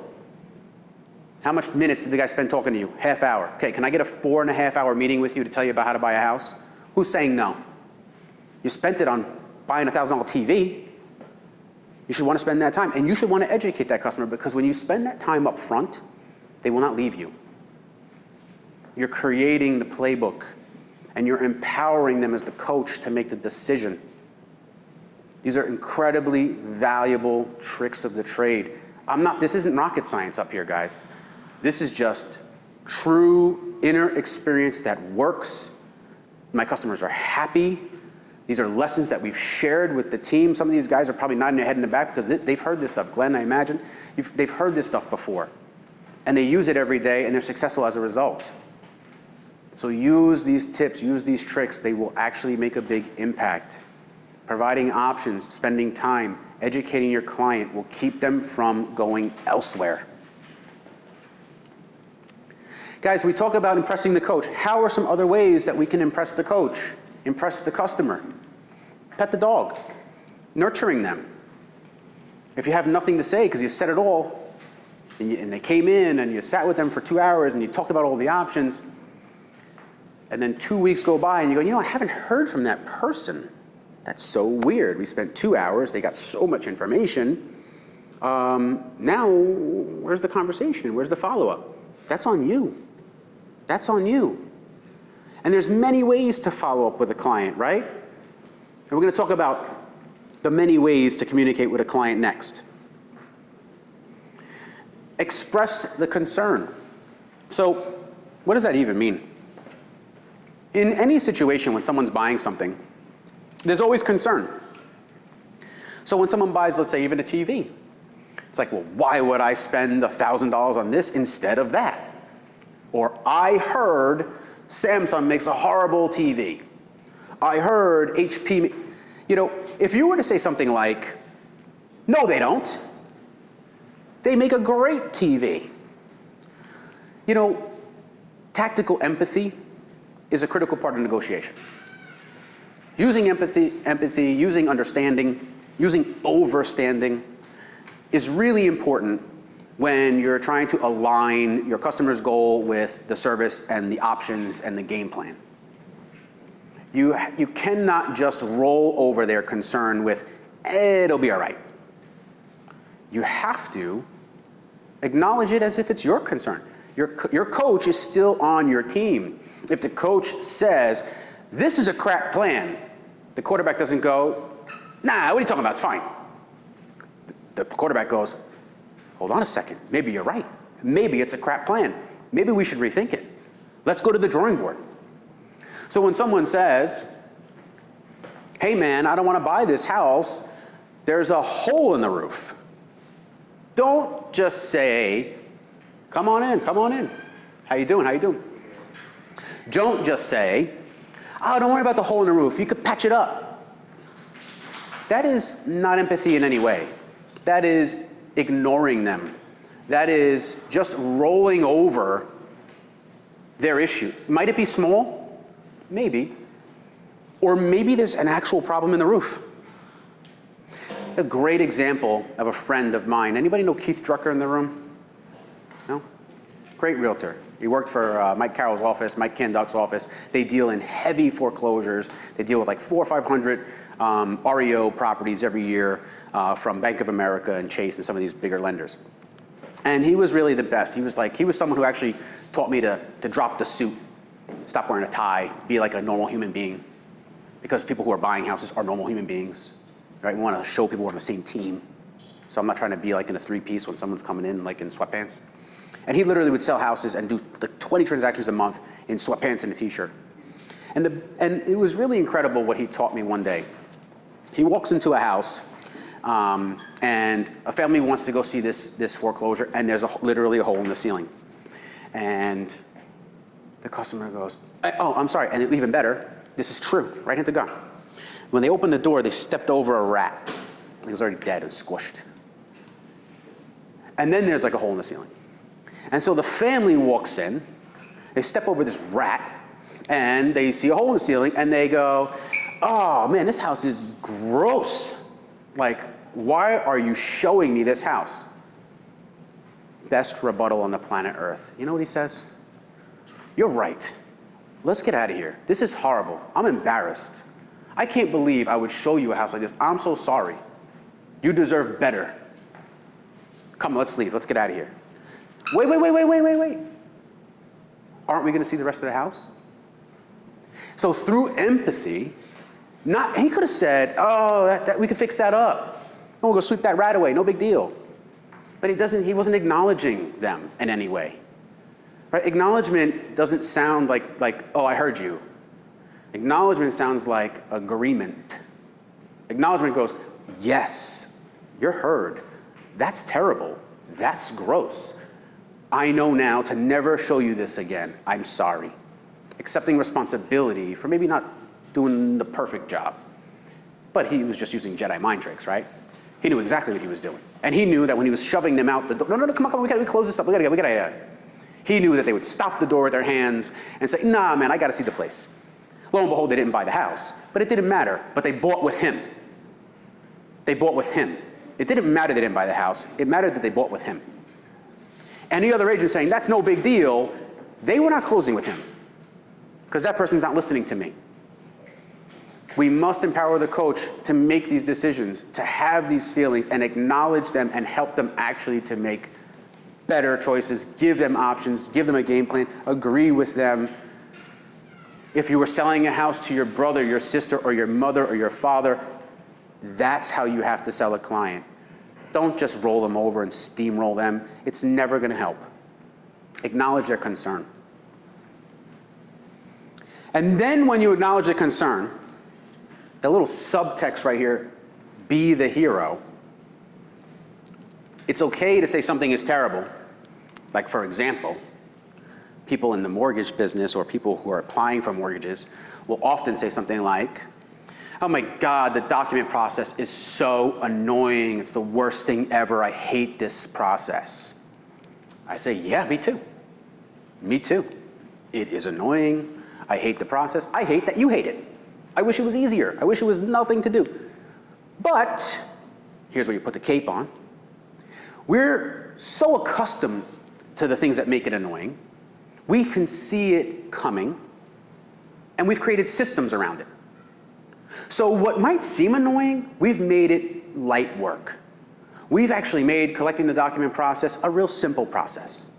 How much minutes did the guy spend talking to you? Half hour. Okay, can I get a 4.5-hour meeting with you to tell you about how to buy a house? Who's saying no? You spent it on buying a $1,000 TV. You should want to spend that time. And you should want to educate that customer because when you spend that time up front, they will not leave you. You're creating the playbook and you're empowering them as the coach to make the decision. These are incredibly valuable tricks of the trade. This isn't rocket science up here, guys. This is just true inner experience that works. My customers are happy. These are lessons that we've shared with the team. Some of these guys are probably nodding their head in the back because they've heard this stuff. Glenn, I imagine, they've heard this stuff before. And they use it every day and they're successful as a result. So use these tips, use these tricks. They will actually make a big impact. providing options, spending time, educating your client will keep them from going elsewhere. Guys, we talk about impressing the coach. How are some other ways that we can impress the coach, impress the customer? Pet the dog, nurturing them. If you have nothing to say because you said it all, and they came in and you sat with them for 2 hours and you talked about all the options, and then 2 weeks go by and you go, you know, I haven't heard from that person. That's so weird. We spent 2 hours, they got so much information. Now, where's the conversation? Where's the follow-up? That's on you. That's on you. And there's many ways to follow up with a client, right? And we're going to talk about the many ways to communicate with a client next. Express the concern. So, what does that even mean? In any situation when someone's buying something, there's always concern. So when someone buys, let's say, even a TV, it's like, well, why would I spend $1,000 on this instead of that? Or I heard Samsung makes a horrible TV. I heard HP, you know, if you were to say something like, no, they don't. They make a great TV. You know, tactical empathy is a critical part of negotiation. Using empathy, using understanding, using overstanding is really important when you're trying to align your customer's goal with the service and the options and the game plan. You cannot just roll over their concern with, it'll be all right. You have to acknowledge it as if it's your concern. Your coach is still on your team. If the coach says, this is a crap plan, the quarterback doesn't go, nah, what are you talking about? It's fine. The quarterback goes, hold on a second. Maybe you're right. Maybe it's a crap plan. Maybe we should rethink it. Let's go to the drawing board. So when someone says, hey man, I don't want to buy this house, there's a hole in the roof. Don't just say, come on in, come on in. How you doing, how you doing? Don't just say, oh, don't worry about the hole in the roof. You could patch it up. That is not empathy in any way. That is ignoring them. That is just rolling over their issue. Might it be small? Maybe. Or maybe there's an actual problem in the roof. A great example of a friend of mine. Anybody know Keith Drucker in the room? No? Great realtor. He worked for Mike Carroll's office, Mike Kanduck's office. They deal in heavy foreclosures. They deal with like 400 or 500 REO properties every year from Bank of America and Chase and some of these bigger lenders. And he was really the best. He was someone who actually taught me to drop the suit, stop wearing a tie, be like a normal human being. Because people who are buying houses are normal human beings, right? We want to show people we're on the same team. So I'm not trying to be like in a three-piece when someone's coming in like in sweatpants. And he literally would sell houses and do like 20 transactions a month in sweatpants and a t-shirt. And it was really incredible what he taught me one day. He walks into a house and a family wants to go see this foreclosure, and there's literally a hole in the ceiling. And the customer goes, oh, I'm sorry, and even better, this is true, right at the gun. When they opened the door, they stepped over a rat. He was already dead, it was squished. And then there's like a hole in the ceiling. And so the family walks in, they step over this rat, and they see a hole in the ceiling, and they go, oh man, this house is gross. Like, why are you showing me this house? Best rebuttal on the planet Earth. You know what he says? You're right. Let's get out of here. This is horrible. I'm embarrassed. I can't believe I would show you a house like this. I'm so sorry. You deserve better. Come, let's leave. Let's get out of here. Wait. Aren't we going to see the rest of the house? So through empathy, he could have said, oh, we could fix that up. Oh, we'll go sweep that rat away, no big deal. But he wasn't acknowledging them in any way. Right? Acknowledgement doesn't sound like, oh, I heard you. Acknowledgement sounds like agreement. Acknowledgement goes, yes, you're heard. That's terrible. That's gross. I know now to never show you this again. I'm sorry. Accepting responsibility for maybe not doing the perfect job. But he was just using Jedi mind tricks, right? He knew exactly what he was doing. And he knew that when he was shoving them out the door, no, come on, we gotta close this up, we gotta get out of here. He knew that they would stop the door with their hands and say, nah, man, I gotta see the place. Lo and behold, they didn't buy the house, but it didn't matter, but they bought with him. They bought with him. It didn't matter they didn't buy the house, it mattered that they bought with him. Any other agent saying, that's no big deal, they were not closing with him, because that person's not listening to me. We must empower the coach to make these decisions, to have these feelings and acknowledge them and help them actually to make better choices, give them options, give them a game plan, agree with them. If you were selling a house to your brother, your sister, or your mother, or your father, that's how you have to sell a client. Don't just roll them over and steamroll them. It's never gonna help. Acknowledge their concern. And then when you acknowledge the concern, the little subtext right here, be the hero. It's okay to say something is terrible. Like, for example, people in the mortgage business or people who are applying for mortgages will often say something like, oh my God, the document process is so annoying. It's the worst thing ever. I hate this process. I say, yeah, me too. Me too. It is annoying. I hate the process. I hate that you hate it. I wish it was easier. I wish it was nothing to do. But here's where you put the cape on. We're so accustomed to the things that make it annoying. We can see it coming, and we've created systems around it. So what might seem annoying, we've made it light work. We've actually made collecting the document process a real simple process.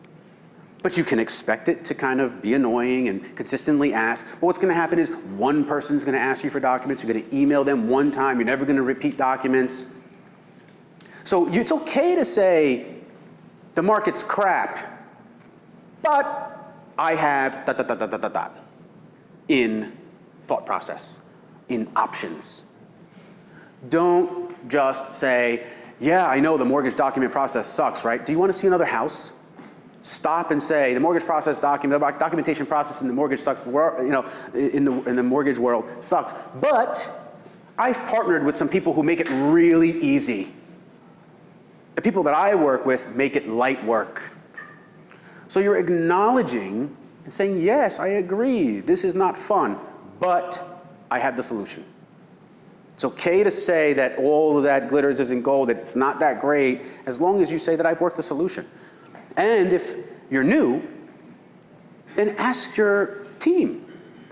But you can expect it to kind of be annoying and consistently ask. But what's gonna happen is one person's gonna ask you for documents, you're gonna email them one time, you're never gonna repeat documents. So it's okay to say, the market's crap, but I have ... in thought process, in options. Don't just say, yeah, I know the mortgage document process sucks, right? Do you wanna see another house? Stop and say, the mortgage process documentation process in the mortgage sucks, in the mortgage world sucks. But I've partnered with some people who make it really easy. The people that I work with make it light work. So you're acknowledging and saying, yes, I agree, this is not fun, but I have the solution. It's okay to say that all of that glitters isn't gold, that it's not that great, as long as you say that I've worked the solution. And if you're new, then ask your team,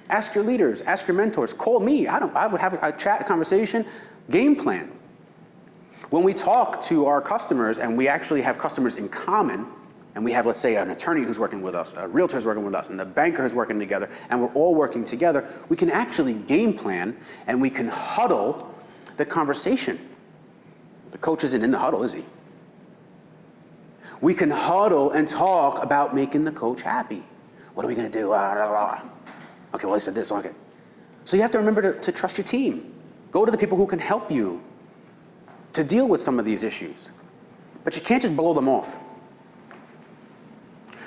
ask your leaders, ask your mentors, call me. I would have a chat, a conversation, game plan. When we talk to our customers and we actually have customers in common, and we have, let's say, an attorney who's working with us, a realtor who's working with us, and the banker who's working together, and we're all working together, we can actually game plan and we can huddle the conversation. The coach isn't in the huddle, is he? We can huddle and talk about making the coach happy. What are we gonna do? Okay, well, I said this, okay. So you have to remember to trust your team. Go to the people who can help you to deal with some of these issues. But you can't just blow them off.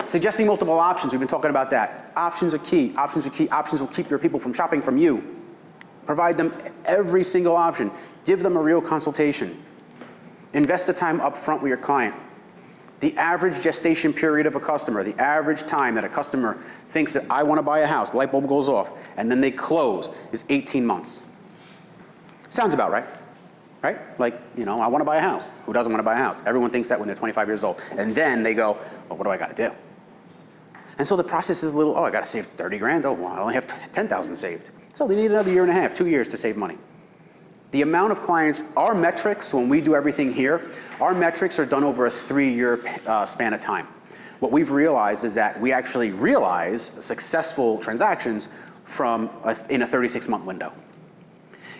Suggesting multiple options, we've been talking about that. Options are key, options are key. Options will keep your people from shopping from you. Provide them every single option. Give them a real consultation. Invest the time up front with your client. The average gestation period of a customer, the average time that a customer thinks that I want to buy a house, light bulb goes off, and then they close is 18 months. Sounds about right, right? Like, I want to buy a house. Who doesn't want to buy a house? Everyone thinks that when they're 25 years old. And then they go, well, what do I got to do? And so the process is a little, I got to save 30 grand. Oh, well, I only have 10,000 saved. So they need another year and a half, 2 years to save money. The amount of clients, our metrics, when we do everything here, our metrics are done over a 3-year span of time. What we've realized is that we actually realize successful transactions in a 36-month window.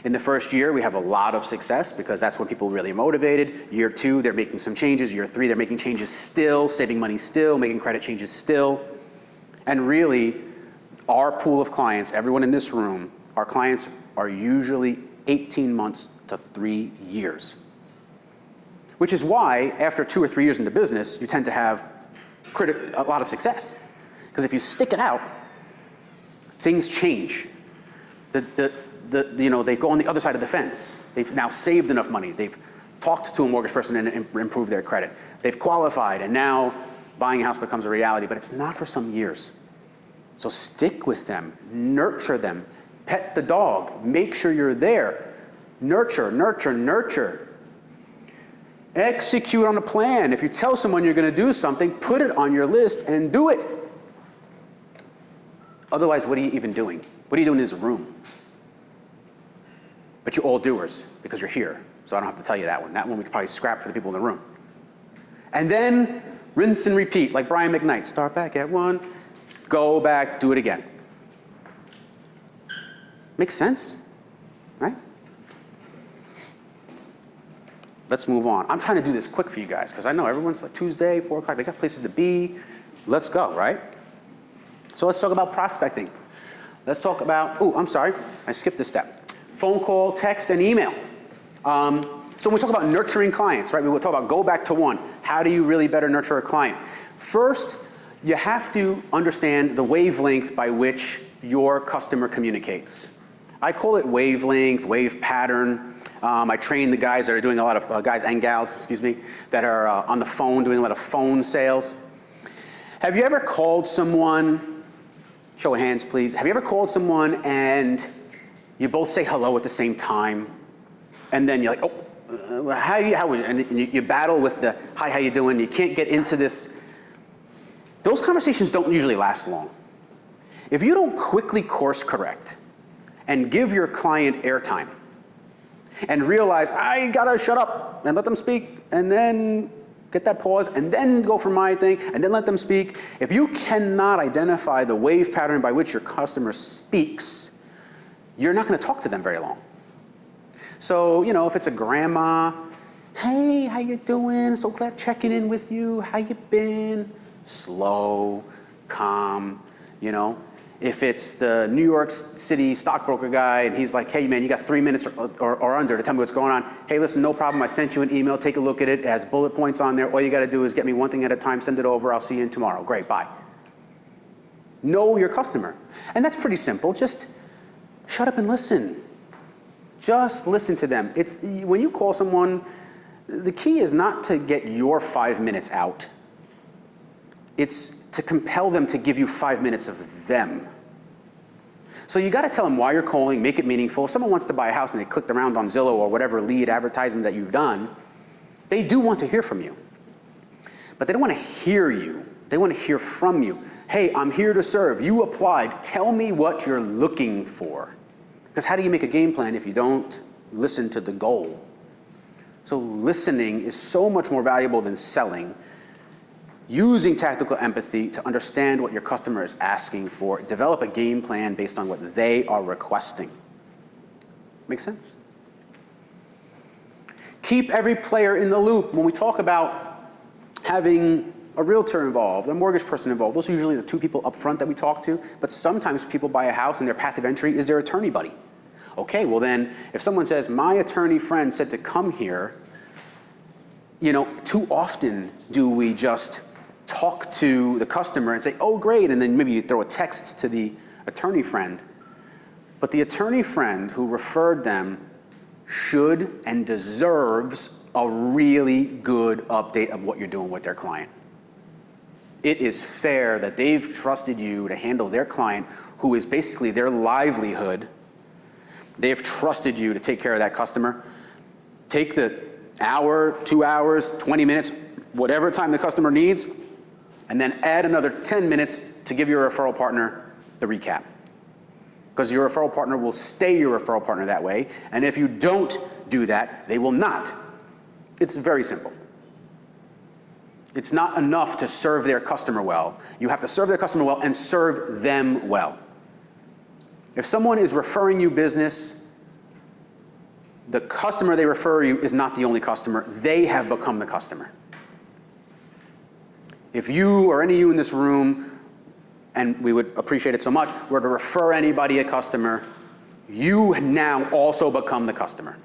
In the first year, we have a lot of success because that's when people are really motivated. Year 2, they're making some changes. Year 3, they're making changes still, saving money still, making credit changes still. And really, our pool of clients, everyone in this room, our clients are usually 18 months to 3 years. Which is why, after 2 or 3 years in the business, you tend to have a lot of success. Because if you stick it out, things change. they go on the other side of the fence. They've now saved enough money. They've talked to a mortgage person and improved their credit. They've qualified, and now buying a house becomes a reality, but it's not for some years. So stick with them, nurture them, pet the dog, make sure you're there. Nurture, nurture, nurture. Execute on a plan. If you tell someone you're going to do something, put it on your list and do it. Otherwise, what are you even doing? What are you doing in this room? But you're all doers because you're here. So I don't have to tell you that one. That one we could probably scrap for the people in the room. And then rinse and repeat, like Brian McKnight. Start back at 1, go back, do it again. Makes sense, right? Let's move on. I'm trying to do this quick for you guys because I know everyone's like Tuesday, 4 o'clock, they got places to be. Let's go, right? So let's talk about prospecting. Let's talk about, oh, I'm sorry, I skipped this step. Phone call, text, and email. So when we talk about nurturing clients, right, we will talk about go back to 1. How do you really better nurture a client? First, you have to understand the wavelength by which your customer communicates. I call it wavelength, wave pattern. I train the guys that are doing a lot of, guys and gals, excuse me, that are on the phone, doing a lot of phone sales. Have you ever called someone, show of hands please, have you ever called someone and you both say hello at the same time, and then you're like, oh, how and you battle with the, hi, how you doing? You can't get into this. Those conversations don't usually last long. If you don't quickly course correct and give your client airtime and realize, I gotta shut up and let them speak, and then get that pause, and then go for my thing, and then let them speak. If you cannot identify the wave pattern by which your customer speaks, you're not gonna talk to them very long. So, if it's a grandma, hey, how you doing? So glad checking in with you. How you been? Slow, calm, If it's the New York City stockbroker guy and he's like, hey man, you got 3 minutes or under to tell me what's going on. Hey, listen, no problem. I sent you an email. Take a look at it. It has bullet points on there. All you got to do is get me one thing at a time, send it over. I'll see you in tomorrow. Great, bye. Know your customer. And that's pretty simple. Just shut up and listen. Just listen to them. When you call someone, the key is not to get your 5 minutes out. It's to compel them to give you 5 minutes of them. So you got to tell them why you're calling, make it meaningful. If someone wants to buy a house and they clicked around on Zillow or whatever lead advertisement that you've done, they do want to hear from you. But they don't want to hear you. They want to hear from you. Hey, I'm here to serve. You applied. Tell me what you're looking for. Because how do you make a game plan if you don't listen to the goal? So listening is so much more valuable than selling. Using tactical empathy to understand what your customer is asking for. Develop a game plan based on what they are requesting. Make sense? Keep every player in the loop. When we talk about having a realtor involved, a mortgage person involved, those are usually the 2 people up front that we talk to, but sometimes people buy a house and their path of entry is their attorney buddy. Okay, well then, if someone says, my attorney friend said to come here, too often do we just talk to the customer and say, oh great, and then maybe you throw a text to the attorney friend. But the attorney friend who referred them should and deserves a really good update of what you're doing with their client. It is fair that they've trusted you to handle their client, who is basically their livelihood. They've trusted you to take care of that customer. Take the hour, 2 hours, 20 minutes, whatever time the customer needs, and then add another 10 minutes to give your referral partner the recap. Because your referral partner will stay your referral partner that way, and if you don't do that, they will not. It's very simple. It's not enough to serve their customer well. You have to serve their customer well and serve them well. If someone is referring you business, the customer they refer you is not the only customer. They have become the customer. If you or any of you in this room, and we would appreciate it so much, were to refer anybody a customer, you now also become the customer.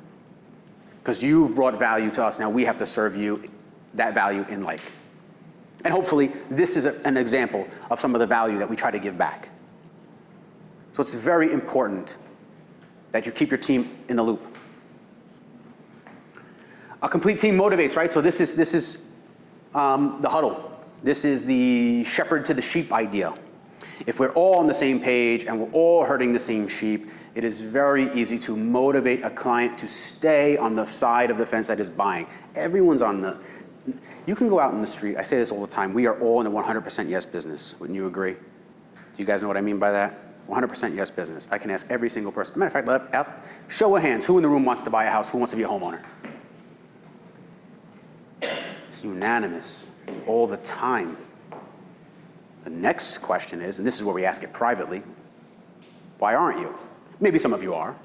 Because you've brought value to us, now we have to serve you that value in like. And hopefully this is an example of some of the value that we try to give back. So it's very important that you keep your team in the loop. A complete team motivates, right? So this is the huddle. This is the shepherd to the sheep idea. If we're all on the same page and we're all herding the same sheep, it is very easy to motivate a client to stay on the side of the fence that is buying. Everyone's on the, you can go out in the street, I say this all the time, we are all in the 100% yes business. Wouldn't you agree? Do you guys know what I mean by that? 100% yes business. I can ask every single person. Matter of fact, ask, show of hands, who in the room wants to buy a house, who wants to be a homeowner? It's unanimous all the time. The next question is, and this is where we ask it privately, why aren't you? Maybe some of you are,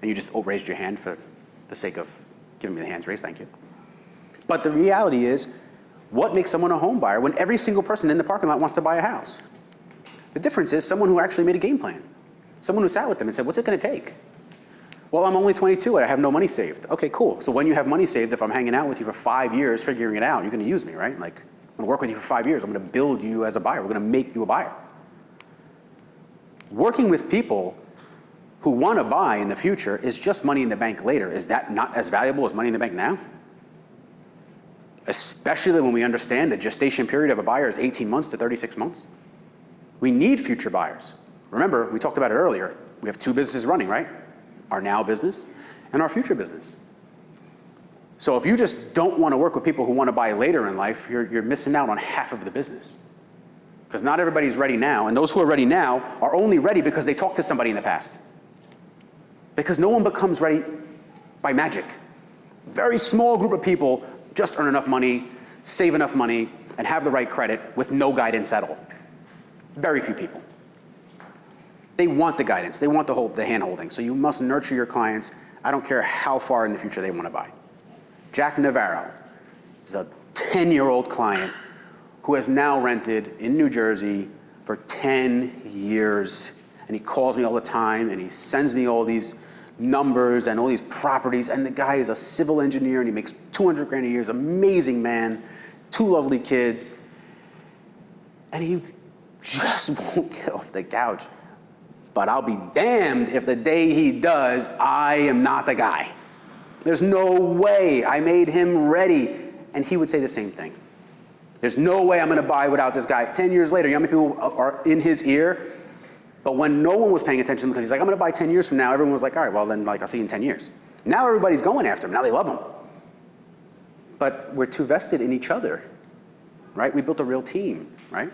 and you just raised your hand for the sake of giving me the hands raised, thank you. But the reality is, what makes someone a home buyer when every single person in the parking lot wants to buy a house? The difference is someone who actually made a game plan. Someone who sat with them and said, what's it gonna take? Well, I'm only 22 and I have no money saved. Okay, cool. So when you have money saved, if I'm hanging out with you for 5 years figuring it out, you're gonna use me, right? Like, I'm gonna work with you for 5 years. I'm gonna build you as a buyer. We're gonna make you a buyer. Working with people who wanna buy in the future is just money in the bank later. Is that not as valuable as money in the bank now? Especially when we understand the gestation period of a buyer is 18 months to 36 months. We need future buyers. Remember, we talked about it earlier. We have 2 businesses running, right? Our now business and our future business. So if you just don't want to work with people who want to buy later in life, you're missing out on half of the business. Because not everybody's ready now, and those who are ready now are only ready because they talked to somebody in the past. Because no one becomes ready by magic. Very small group of people just earn enough money, save enough money, and have the right credit with no guidance at all. Very few people. They want the guidance, they want the hand-holding, so you must nurture your clients. I don't care how far in the future they want to buy. Jack Navarro is a 10-year-old client who has now rented in New Jersey for 10 years. And he calls me all the time and he sends me all these numbers and all these properties. And the guy is a civil engineer and he makes 200 grand a year. He's an amazing man, 2 lovely kids. And he just won't get off the couch. But I'll be damned if the day he does, I am not the guy. There's no way. I made him ready. And he would say the same thing. There's no way I'm gonna buy without this guy. 10 years later, you know how many people are in his ear? But when no one was paying attention because he's like, I'm gonna buy 10 years from now, everyone was like, all right, well then like, I'll see you in 10 years. Now everybody's going after him, now they love him. But we're too vested in each other, right? We built a real team, right?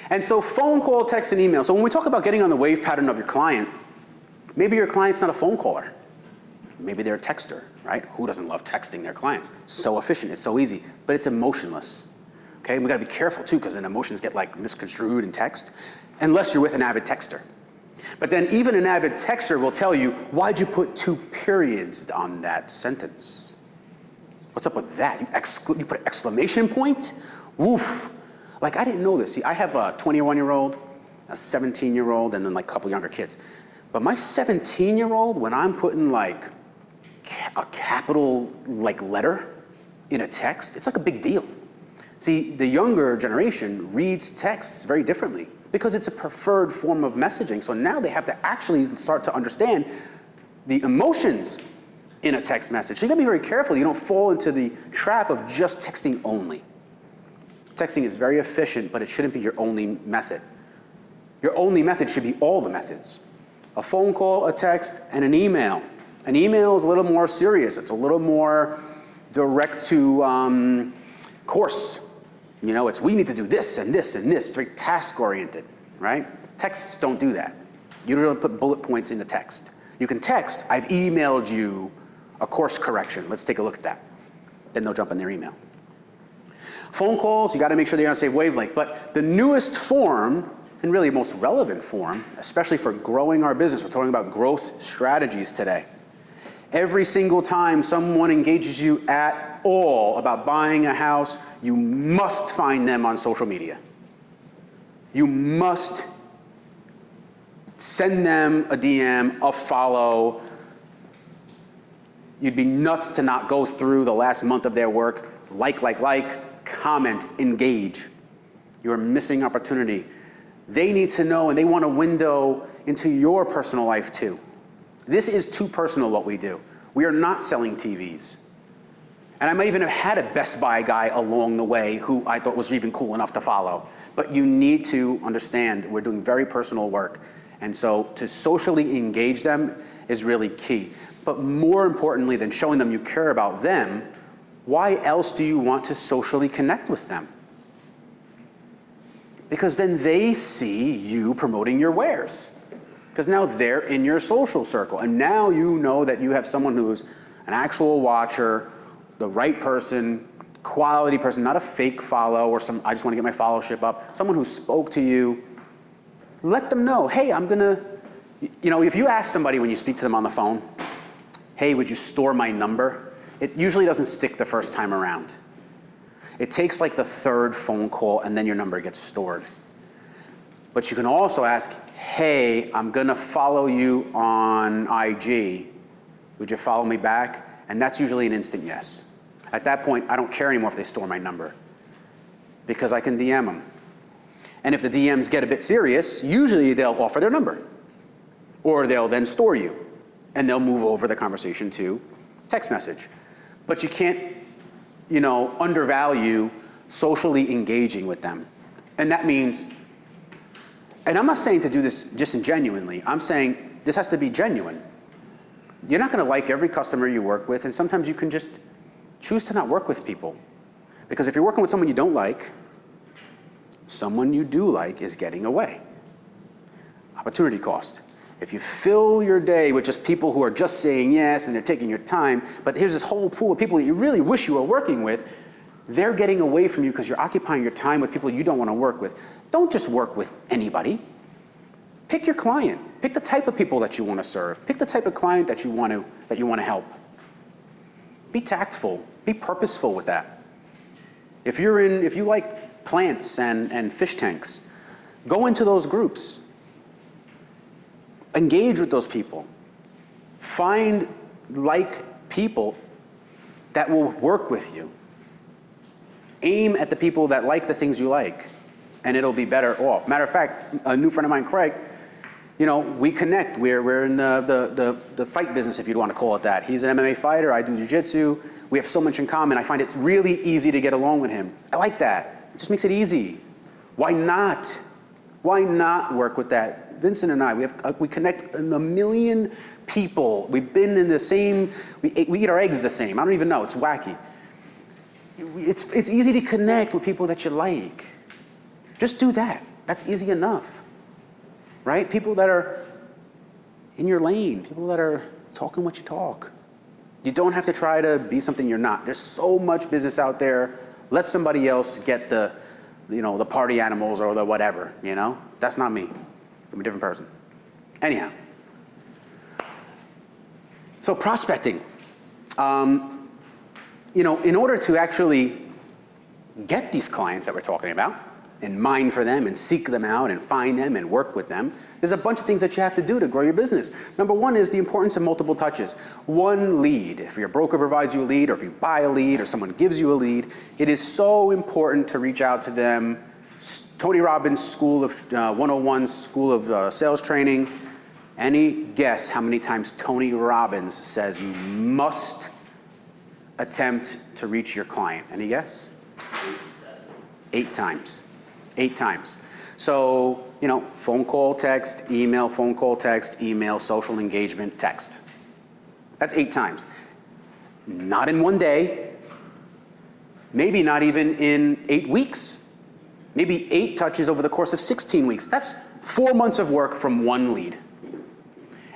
And so phone call, text, and email. So when we talk about getting on the wave pattern of your client, maybe your client's not a phone caller. Maybe they're a texter, right? Who doesn't love texting their clients? So efficient, it's so easy, but it's emotionless. Okay, and we gotta be careful too, because then emotions get like misconstrued in text, unless you're with an avid texter. But then even an avid texter will tell you, why'd you put 2 periods on that sentence? What's up with that? You put an exclamation point? Woof. Like, I didn't know this. See, I have a 21-year-old, a 17-year-old, and then like a couple younger kids. But my 17-year-old, when I'm putting like a capital like letter in a text, it's like a big deal. See, the younger generation reads texts very differently because it's a preferred form of messaging. So now they have to actually start to understand the emotions in a text message. So you gotta be very careful you don't fall into the trap of just texting only. Texting is very efficient, but it shouldn't be your only method. Your only method should be all the methods. A phone call, a text, and an email. An email is a little more serious. It's a little more direct to course. You know, it's we need to do this and this and this. It's very task-oriented, right? Texts don't do that. You don't put bullet points in the text. You can text, I've emailed you a course correction. Let's take a look at that. Then they'll jump in their email. Phone calls, you gotta make sure they're on the same wavelength. But the newest form, and really most relevant form, especially for growing our business, we're talking about growth strategies today. Every single time someone engages you at all about buying a house, you must find them on social media. You must send them a DM, a follow. You'd be nuts to not go through the last month of their work. Like, comment, engage. You're missing opportunity. They need to know and they want a window into your personal life too. This is too personal what we do. We are not selling TVs. And I might even have had a Best Buy guy along the way who I thought was even cool enough to follow. But you need to understand we're doing very personal work. And so to socially engage them is really key. But more importantly than showing them you care about them, why else do you want to socially connect with them? Because then they see you promoting your wares. Because now they're in your social circle. And now you know that you have someone who's an actual watcher, the right person, quality person, not a fake follow or some, I just want to get my followership up. Someone who spoke to you. Let them know, hey, I'm gonna, if you ask somebody when you speak to them on the phone, hey, would you store my number? It usually doesn't stick the first time around. It takes like the third phone call and then your number gets stored. But you can also ask, hey, I'm gonna follow you on IG. Would you follow me back? And that's usually an instant yes. At that point, I don't care anymore if they store my number because I can DM them. And if the DMs get a bit serious, usually they'll offer their number or they'll then store you and they'll move over the conversation to text message. But you can't, undervalue socially engaging with them. And that means, and I'm not saying to do this disingenuinely, I'm saying this has to be genuine. You're not gonna like every customer you work with, and sometimes you can just choose to not work with people. Because if you're working with someone you don't like, someone you do like is getting away. Opportunity cost. If you fill your day with just people who are just saying yes and they're taking your time, but here's this whole pool of people that you really wish you were working with, they're getting away from you because you're occupying your time with people you don't want to work with. Don't just work with anybody. Pick your client. Pick the type of people that you want to serve. Pick the type of client that you want to help. Be tactful. Be purposeful with that. If you like plants and fish tanks, go into those groups. Engage with those people. Find like people that will work with you. Aim at the people that like the things you like, and it'll be better off. Matter of fact, a new friend of mine, Craig, we connect. We're in the fight business, if you'd want to call it that. He's an MMA fighter, I do jiu-jitsu. We have so much in common. I find it really easy to get along with him. I like that. It just makes it easy. Why not? Why not work with that? Vincent and I, we connect a million people. We've been in the same, we eat our eggs the same. I don't even know, it's wacky. It's easy to connect with people that you like. Just do that. That's easy enough, right? People that are in your lane, people that are talking what you talk. You don't have to try to be something you're not. There's so much business out there. Let somebody else get the party animals or the whatever, That's not me. I'm a different person. Anyhow. So prospecting. In order to actually get these clients that we're talking about and mine for them and seek them out and find them and work with them, there's a bunch of things that you have to do to grow your business. Number one is the importance of multiple touches. One lead. If your broker provides you a lead or if you buy a lead or someone gives you a lead, it is so important to reach out to them. Tony Robbins School of 101 School of Sales Training. Any guess how many times Tony Robbins says you must attempt to reach your client? Any guess? 8 times. 8 times. So, phone call, text, email, phone call, text, email, social engagement, text. That's 8 times. Not in one day. Maybe not even in 8 weeks. Maybe 8 touches over the course of 16 weeks. That's 4 months of work from one lead.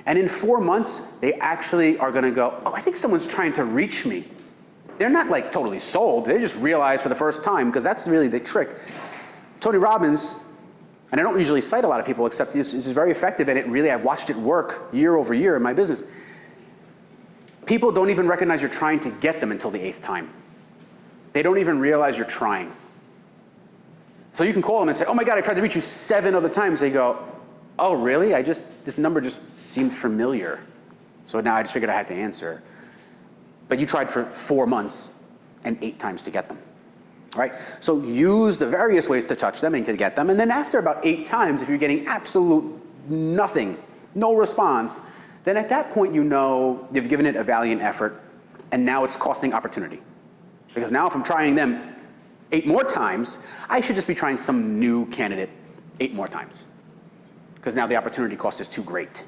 And in 4 months, they actually are gonna go, oh, I think someone's trying to reach me. They're not like totally sold. They just realize for the first time, because that's really the trick. Tony Robbins, and I don't usually cite a lot of people except this is very effective, and I've watched it work year over year in my business. People don't even recognize you're trying to get them until the 8th time. They don't even realize you're trying. So you can call them and say, oh my God, I tried to reach you 7 other times. They go, oh really? This number just seemed familiar. So now I just figured I had to answer. But you tried for 4 months and 8 times to get them, right? So use the various ways to touch them and to get them. And then after about 8 times, if you're getting absolute nothing, no response, then at that point you know you've given it a valiant effort, and now it's costing opportunity. Because now if I'm trying them 8 more times, I should just be trying some new candidate 8 more times. Because now the opportunity cost is too great.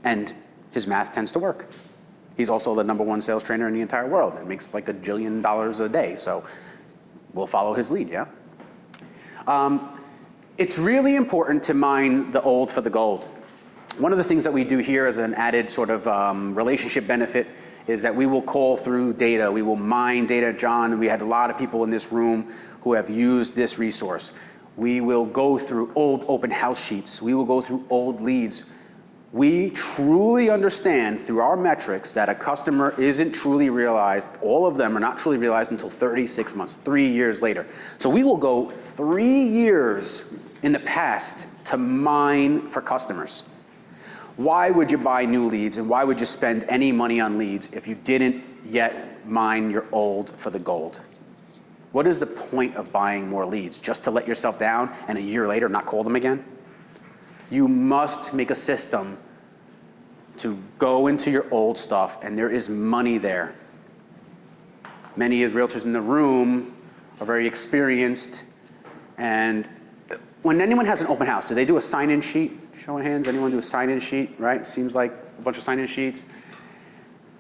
And his math tends to work. He's also the #1 sales trainer in the entire world. It makes like $1 jillion a day, so we'll follow his lead, yeah? It's really important to mine the old for the gold. One of the things that we do here as an added sort of relationship benefit is that we will call through data. We will mine data. John, we had a lot of people in this room who have used this resource. We will go through old open house sheets. We will go through old leads. We truly understand through our metrics that a customer isn't truly realized, all of them are not truly realized until 36 months, 3 years later. So we will go 3 years in the past to mine for customers. Why would you buy new leads and why would you spend any money on leads if you didn't yet mine your old for the gold? What is the point of buying more leads? Just to let yourself down and a year later not call them again? You must make a system to go into your old stuff, and there is money there. Many of the realtors in the room are very experienced, and when anyone has an open house, do they do a sign-in sheet? Show of hands, anyone do a sign-in sheet, right? Seems like a bunch of sign-in sheets.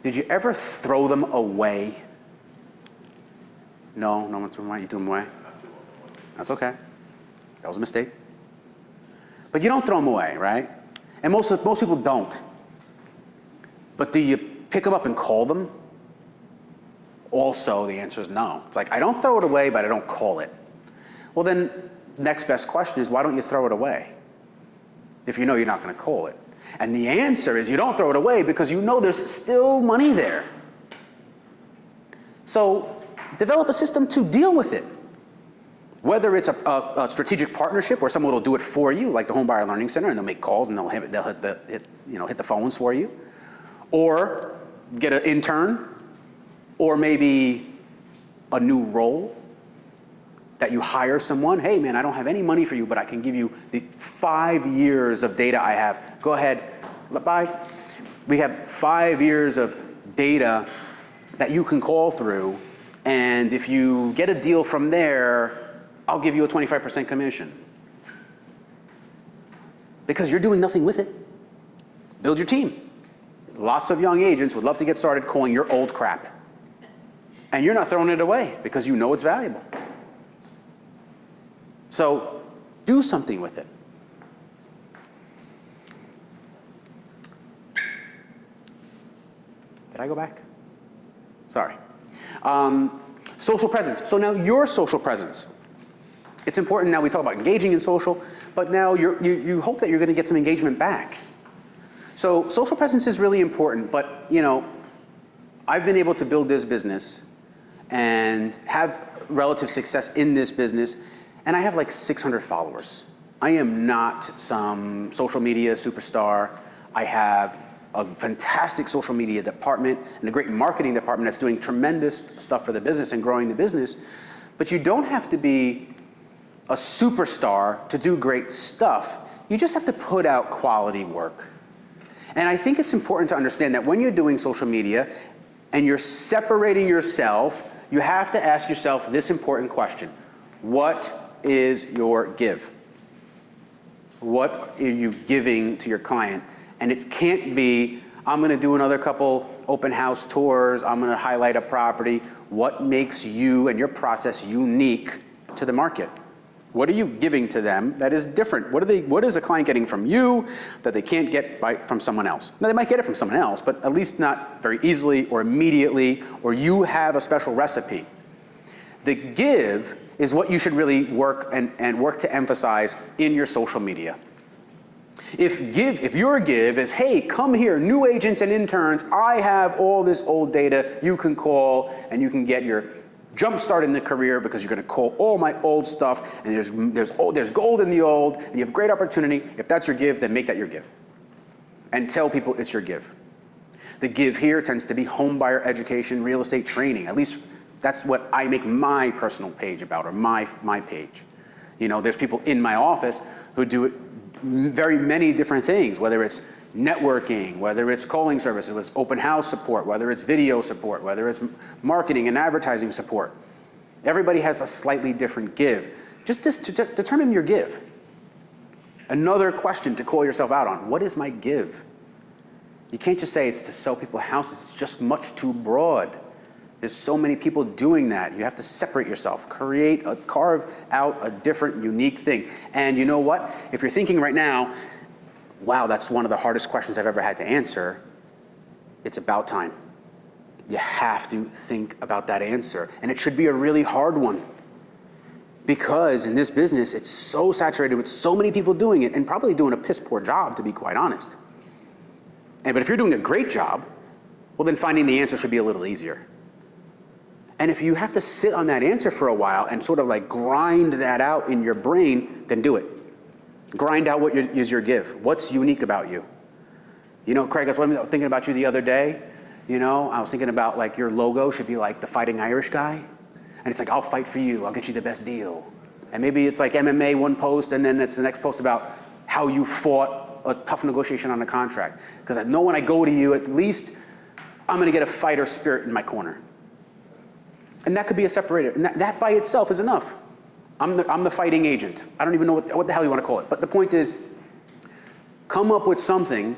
Did you ever throw them away? No, no one threw them away. You threw them away? That's okay. That was a mistake. But you don't throw them away, right? And most people don't. But do you pick them up and call them? Also, the answer is no. It's like, I don't throw it away, but I don't call it. Well then, next best question is, why don't you throw it away? If you know you're not going to call it. And the answer is you don't throw it away because you know there's still money there. So develop a system to deal with it. Whether it's a strategic partnership where someone will do it for you, like the Home Buyer Learning Center, and they'll make calls and they'll hit the phones for you, or get an intern, or maybe a new role that you hire someone. Hey man, I don't have any money for you, but I can give you the 5 years of data I have. Go ahead, bye. We have 5 years of data that you can call through, and if you get a deal from there, I'll give you a 25% commission. Because you're doing nothing with it. Build your team. Lots of young agents would love to get started calling your old crap. And you're not throwing it away because you know it's valuable. So do something with it. Did I go back? Sorry. Social presence. So now your social presence. It's important now we talk about engaging in social, but now you hope that you're going to get some engagement back. So social presence is really important, but you know, I've been able to build this business and have relative success in this business, and I have like 600 followers. I am not some social media superstar. I have a fantastic social media department and a great marketing department that's doing tremendous stuff for the business and growing the business, but you don't have to be a superstar to do great stuff. You just have to put out quality work. And I think it's important to understand that when you're doing social media and you're separating yourself, you have to ask yourself this important question. What is your give? What are you giving to your client? And it can't be, I'm going to do another couple open house tours, I'm going to highlight a property. What makes you and your process unique to the market? What are you giving to them that is different? What is a client getting from you that they can't get from someone else? Now, they might get it from someone else, but at least not very easily or immediately, or you have a special recipe. The give is what you should really work to emphasize in your social media. If your give is, hey, come here, new agents and interns, I have all this old data you can call and you can get your jump start in the career because you're going to call all my old stuff, and there's gold in the old, and you have great opportunity. If that's your give, then make that your give. And tell people it's your give. The give here tends to be home buyer education, real estate training. At least that's what I make my personal page about, or my page. You know, there's people in my office who do very many different things, whether it's networking, whether it's calling services, whether it's open house support, whether it's video support, whether it's marketing and advertising support. Everybody has a slightly different give. Just to determine your give. Another question to call yourself out on, what is my give? You can't just say it's to sell people houses. It's just much too broad. There's so many people doing that. You have to separate yourself, carve out a different, unique thing. And you know what? If you're thinking right now, wow, that's one of the hardest questions I've ever had to answer, it's about time. You have to think about that answer. And it should be a really hard one. Because in this business, it's so saturated with so many people doing it and probably doing a piss poor job, to be quite honest. But if you're doing a great job, well, then finding the answer should be a little easier. And if you have to sit on that answer for a while and sort of like grind that out in your brain, then do it. Grind out what is your give. What's unique about you? You know, Craig, that's what I was thinking about you the other day. You know, I was thinking about like your logo should be like the Fighting Irish guy. And it's like, I'll fight for you. I'll get you the best deal. And maybe it's like MMA one post and then it's the next post about how you fought a tough negotiation on a contract. Because I know when I go to you, at least I'm going to get a fighter spirit in my corner. And that could be a separator. And that by itself is enough. I'm the fighting agent. I don't even know what the hell you want to call it. But the point is, come up with something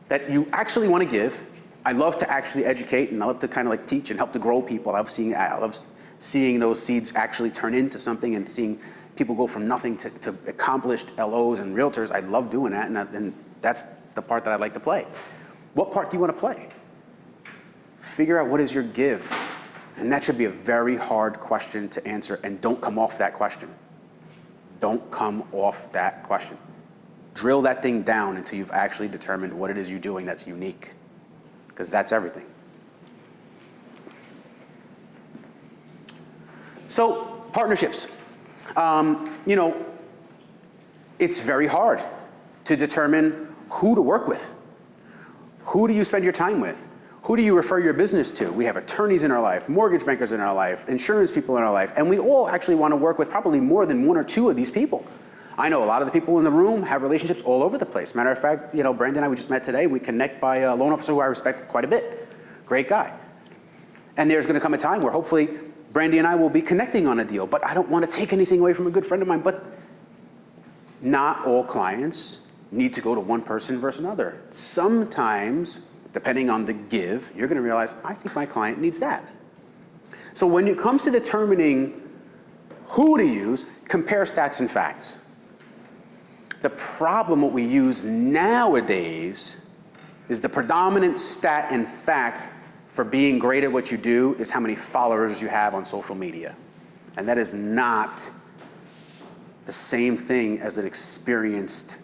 that you actually want to give. I love to actually educate, and I love to kind of like teach and help to grow people. I love seeing those seeds actually turn into something and seeing people go from nothing to accomplished LOs and realtors. I love doing that, and that's the part that I like to play. What part do you want to play? Figure out what is your give. And that should be a very hard question to answer, and don't come off that question. Don't come off that question. Drill that thing down until you've actually determined what it is you're doing that's unique, because that's everything. So, partnerships. You know, it's very hard to determine who to work with. Who do you spend your time with? Who do you refer your business to? We have attorneys in our life, mortgage bankers in our life, insurance people in our life, and we all actually want to work with probably more than one or two of these people. I know a lot of the people in the room have relationships all over the place. Matter of fact, you know, Brandon and I, we just met today. We connect by a loan officer who I respect quite a bit. Great guy. And there's going to come a time where hopefully Brandy and I will be connecting on a deal, but I don't want to take anything away from a good friend of mine. But not all clients need to go to one person versus another. Sometimes, depending on the give, you're going to realize, I think my client needs that. So when it comes to determining who to use, compare stats and facts. The problem what we use nowadays is the predominant stat and fact for being great at what you do is how many followers you have on social media. And that is not the same thing as an experienced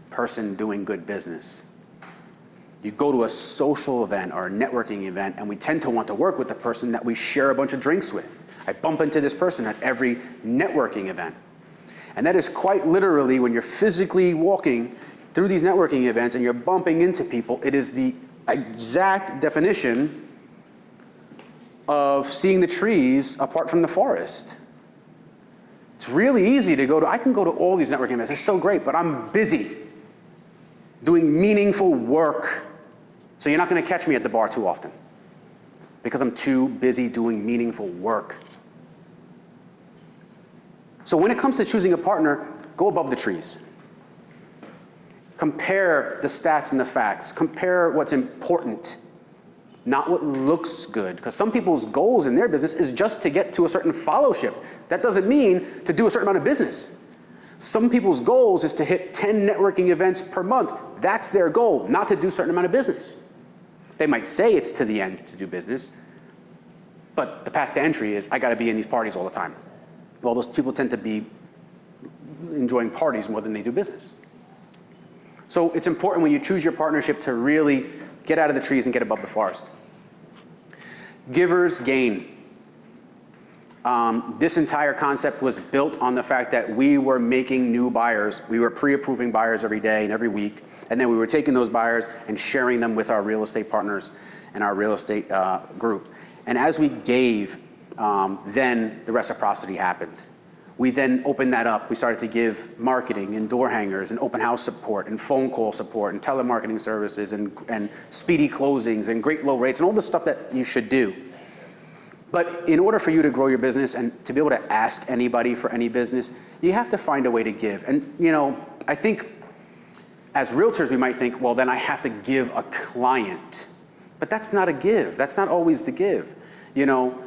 person doing good business. You go to a social event or a networking event, and we tend to want to work with the person that we share a bunch of drinks with. I bump into this person at every networking event. And that is quite literally when you're physically walking through these networking events and you're bumping into people, it is the exact definition of seeing the trees apart from the forest. It's really easy to go to, I can go to all these networking events, it's so great, but I'm busy doing meaningful work. So you're not going to catch me at the bar too often because I'm too busy doing meaningful work. So when it comes to choosing a partner, go above the trees. Compare the stats and the facts. Compare what's important, not what looks good. Because some people's goals in their business is just to get to a certain fellowship. That doesn't mean to do a certain amount of business. Some people's goals is to hit 10 networking events per month. That's their goal, not to do a certain amount of business. They might say it's to the end to do business, but the path to entry is I got to be in these parties all the time. Well, those people tend to be enjoying parties more than they do business. So it's important when you choose your partnership to really get out of the trees and get above the forest. Givers gain. This entire concept was built on the fact that we were making new buyers. We were pre-approving buyers every day and every week, and then we were taking those buyers and sharing them with our real estate partners and our real estate group. And as we gave, then the reciprocity happened. We then opened that up. We started to give marketing and door hangers and open house support and phone call support and telemarketing services and speedy closings and great low rates and all the stuff that you should do. But in order for you to grow your business and to be able to ask anybody for any business, you have to find a way to give. And you know, I think as realtors, we might think, well, then I have to give a client. But that's not a give. That's not always the give. You know,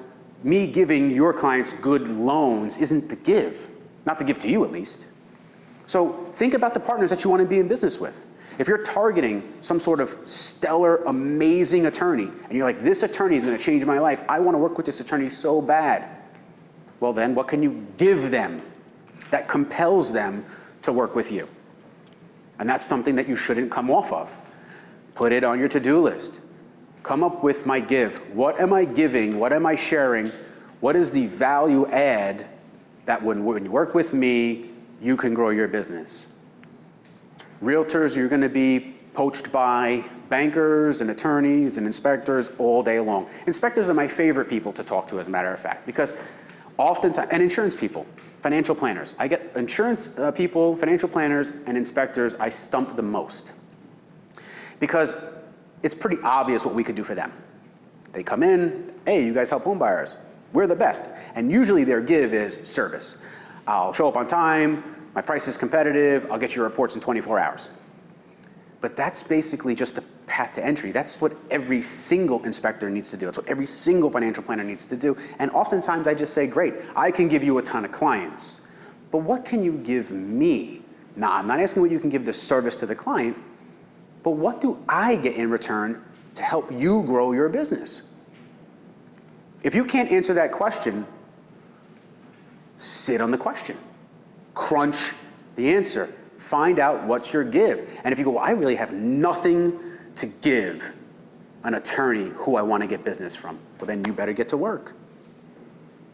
me giving your clients good loans isn't the give. Not the give to you, at least. So think about the partners that you want to be in business with. If you're targeting some sort of stellar, amazing attorney, and you're like, this attorney is going to change my life, I want to work with this attorney so bad, well then, what can you give them that compels them to work with you? And that's something that you shouldn't come off of. Put it on your to-do list. Come up with my give. What am I giving? What am I sharing? What is the value add that when you work with me, you can grow your business? Realtors, you're going to be poached by bankers and attorneys and inspectors all day long. Inspectors are my favorite people to talk to, as a matter of fact, because oftentimes, and insurance people, financial planners. I get insurance people, financial planners, and inspectors, I stump the most. Because it's pretty obvious what we could do for them. They come in, hey, you guys help home buyers. We're the best. And usually their give is service. I'll show up on time, my price is competitive, I'll get your reports in 24 hours. But that's basically just the path to entry. That's what every single inspector needs to do. That's what every single financial planner needs to do. And oftentimes I just say, great, I can give you a ton of clients, but what can you give me? Now, I'm not asking what you can give the service to the client, but what do I get in return to help you grow your business? If you can't answer that question, sit on the question. Crunch the answer. Find out what's your give. And if you go, well, I really have nothing to give an attorney who I want to get business from, well, then you better get to work.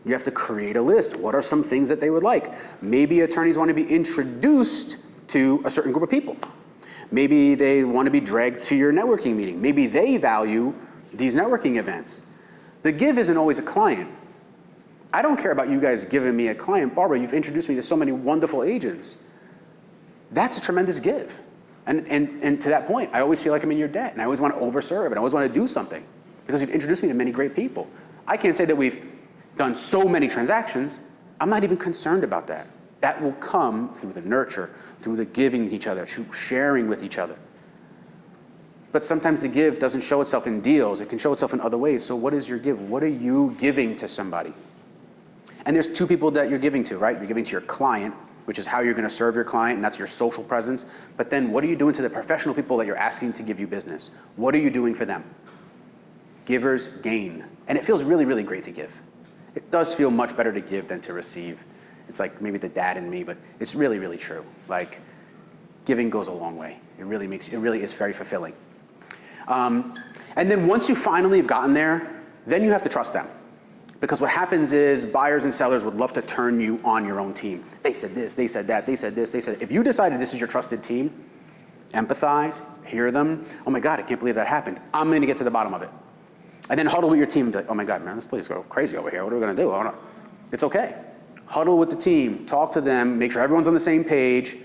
You have to create a list. What are some things that they would like? Maybe attorneys want to be introduced to a certain group of people. Maybe they want to be dragged to your networking meeting. Maybe they value these networking events. The give isn't always a client. I don't care about you guys giving me a client. Barbara, you've introduced me to so many wonderful agents. That's a tremendous give. And to that point, I always feel like I'm in your debt, and I always want to overserve, and I always want to do something because you've introduced me to many great people. I can't say that we've done so many transactions. I'm not even concerned about that. That will come through the nurture, through the giving each other, sharing with each other. But sometimes the give doesn't show itself in deals. It can show itself in other ways. So what is your give? What are you giving to somebody? And there's two people that you're giving to, right? You're giving to your client, which is how you're going to serve your client, and that's your social presence. But then what are you doing to the professional people that you're asking to give you business? What are you doing for them? Givers gain. And it feels really, really great to give. It does feel much better to give than to receive. It's like maybe the dad in me, but it's really, really true. Like, giving goes a long way. It really is very fulfilling. And then once you finally have gotten there, then you have to trust them. Because what happens is buyers and sellers would love to turn you on your own team. They said this, they said that, they said this, they said. If you decided this is your trusted team, empathize, hear them. Oh my God, I can't believe that happened. I'm going to get to the bottom of it. And then huddle with your team and be like, oh my God, man, this place goes crazy over here. What are we going to do? Oh, no. It's okay. Huddle with the team, talk to them, make sure everyone's on the same page,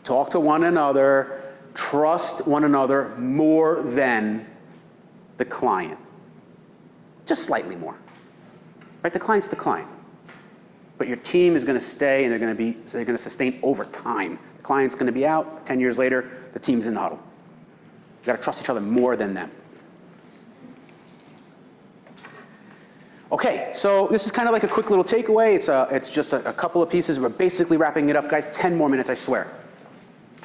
talk to one another, trust one another more than the client. Just slightly more. Right? The client's the client. But your team is going to stay, and they're going to sustain over time. The client's going to be out 10 years later, the team's in the huddle. You got to trust each other more than them. Okay, so this is kind of like a quick little takeaway. It's just a couple of pieces. We're basically wrapping it up, guys. 10 more minutes, I swear.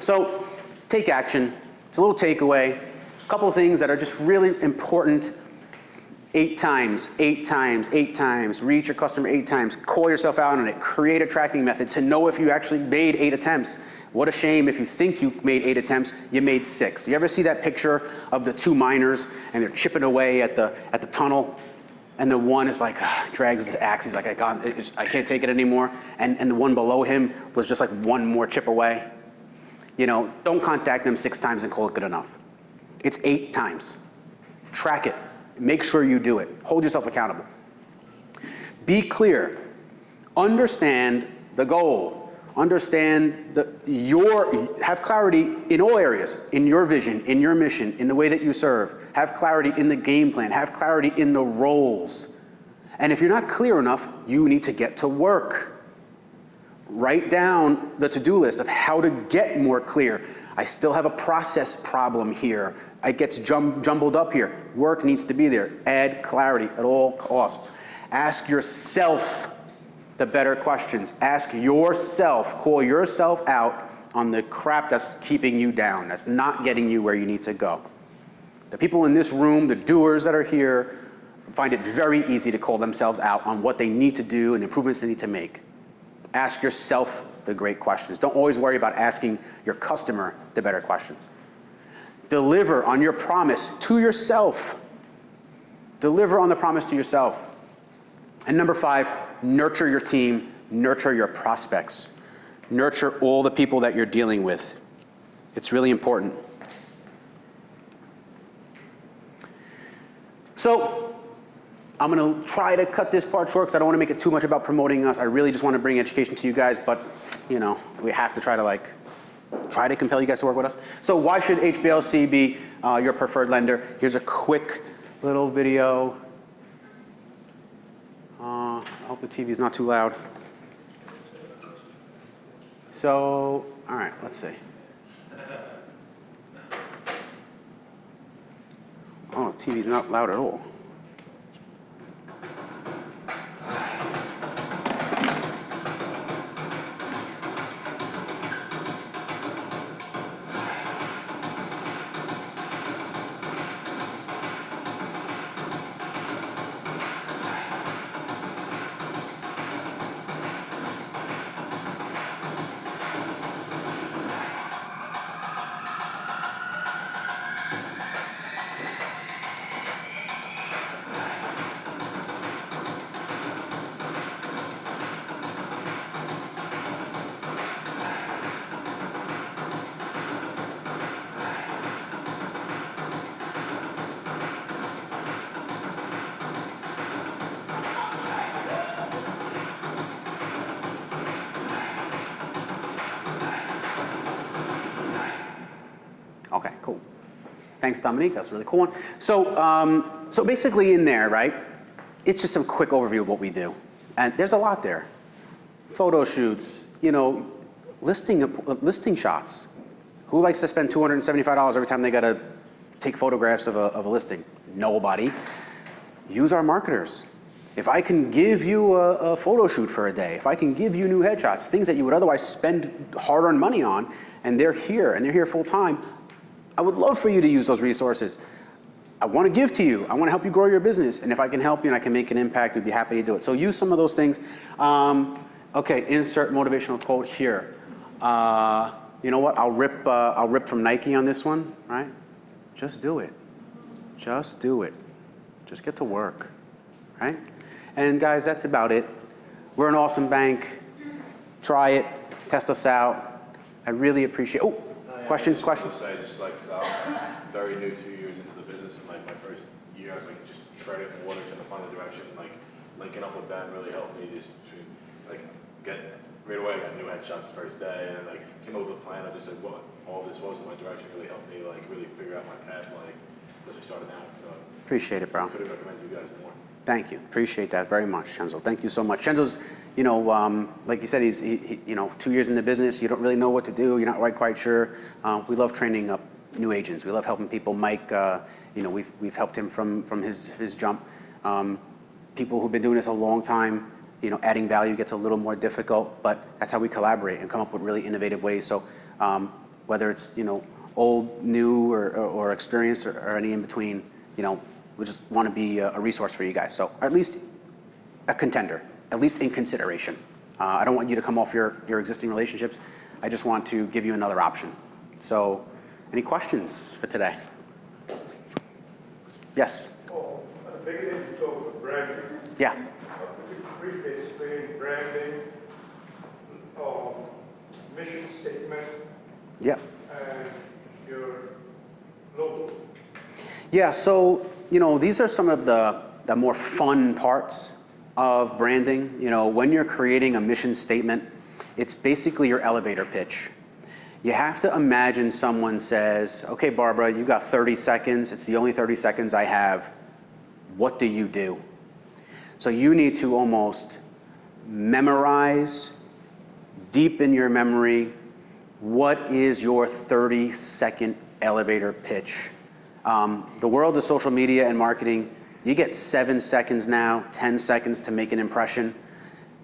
So take action. It's a little takeaway. A couple of things that are just really important. 8 times, 8 times, 8 times. Reach your customer 8 times. Call yourself out on it. Create a tracking method to know if you actually made 8 attempts. What a shame if you think you made 8 attempts, you made 6. You ever see that picture of the 2 miners and they're chipping away at the tunnel? And the one is like, drags his axe. He's like, I can't take it anymore. And the one below him was just like one more chip away. You know, don't contact them 6 times and call it good enough. It's 8 times. Track it. Make sure you do it. Hold yourself accountable. Be clear. Understand the goal. Understand have clarity in all areas, in your vision, in your mission, in the way that you serve. Have clarity in the game plan, have clarity in the roles. And if you're not clear enough, you need to get to work. Write down the to-do list of how to get more clear. I still have a process problem here. It gets jumbled up here. Work needs to be there. Add clarity at all costs. Ask yourself the better questions. Ask yourself, call yourself out on the crap that's keeping you down, that's not getting you where you need to go. The people in this room, the doers that are here, find it very easy to call themselves out on what they need to do and improvements they need to make. Ask yourself the great questions. Don't always worry about asking your customer the better questions. Deliver on your promise to yourself. Deliver on the promise to yourself. And number 5, nurture your team, nurture your prospects. Nurture all the people that you're dealing with. It's really important. So, I'm going to try to cut this part short because I don't want to make it too much about promoting us. I really just want to bring education to you guys, but you know, we have to try to compel you guys to work with us. So why should HBLC be your preferred lender? Here's a quick little video. I hope the TV's not too loud. So, all right, let's see. Oh, the TV's not loud at all. Okay, cool. Thanks, Dominique. That's a really cool one. So basically in there, right, it's just some quick overview of what we do. And there's a lot there. Photo shoots, you know, listing shots. Who likes to spend $275 every time they got to take photographs of a listing? Nobody. Use our marketers. If I can give you a photo shoot for a day, if I can give you new headshots, things that you would otherwise spend hard-earned money on, and they're here full time, I would love for you to use those resources. I want to give to you. I want to help you grow your business. And if I can help you and I can make an impact, we'd be happy to do it. So use some of those things. Okay, insert motivational quote here. You know what? I'll rip from Nike on this one, right? Just do it. Just do it. Just get to work, right? And guys, that's about it. We're an awesome bank. Try it. Test us out. I really appreciate. Oh, questions. Say, just like, cause I'm very new, 2 years into the business, and like my first year, I was like just treading water, trying to find the direction. Like linking up with them really helped me just like get right away. I got new headshots the first day, and then like came up with a plan of just like what all of this was in my direction. Really helped me like really figure out my path, like as I started out. So appreciate it, bro. I could have recommended you guys more. Thank you. Appreciate that very much, Chenzo. Thank you so much. Chenzo's, you know, like you said, he's you know, 2 years in the business. You don't really know what to do. You're not quite sure. We love training up new agents. We love helping people. Mike, you know, we've helped him from his jump. People who've been doing this a long time, you know, adding value gets a little more difficult, but that's how we collaborate and come up with really innovative ways. So whether it's, you know, old, new, or experienced, or any in between, you know, we just want to be a resource for you guys. So at least a contender, at least in consideration. I don't want you to come off your existing relationships. I just want to give you another option. So any questions for today? Yes? Oh, at the beginning you talked about branding. Yeah. Could you briefly explain branding, mission statement, Yeah. and your logo? Yeah, so, you know, these are some of the more fun parts of branding. You know, when you're creating a mission statement, It's basically your elevator pitch. You have to imagine someone says, okay, Barbara, you got 30 seconds. It's the only 30 seconds I have. What do you do? So you need to almost memorize deep in your memory, what is your 30-second elevator pitch? The world of social media and marketing, you get 7 seconds now, 10 seconds to make an impression.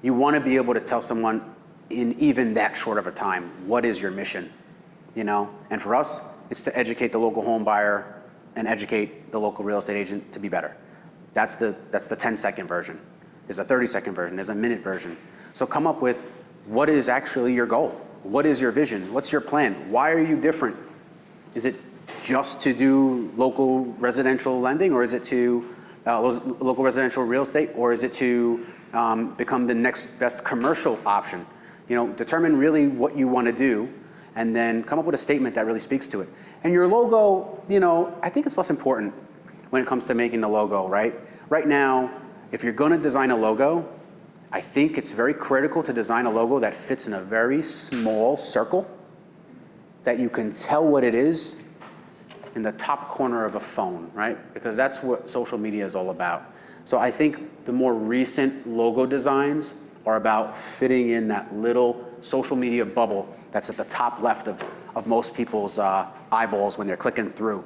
You want to be able to tell someone in even that short of a time, what is your mission? You know, and for us, it's to educate the local home buyer and educate the local real estate agent to be better. That's the 10-second version. There's a 30-second version, there's a minute version. So come up with what is actually your goal? What is your vision? What's your plan? Why are you different? Is it just to do local residential lending, or is it to local residential real estate, or is it to become the next best commercial option? You know, determine really what you want to do, and then come up with a statement that really speaks to it. And your logo, you know, I think it's less important when it comes to making the logo, right? Right now, if you're going to design a logo, I think it's very critical to design a logo that fits in a very small circle, that you can tell what it is in the top corner of a phone, right? Because that's what social media is all about. So I think the more recent logo designs are about fitting in that little social media bubble that's at the top left of most people's eyeballs when they're clicking through.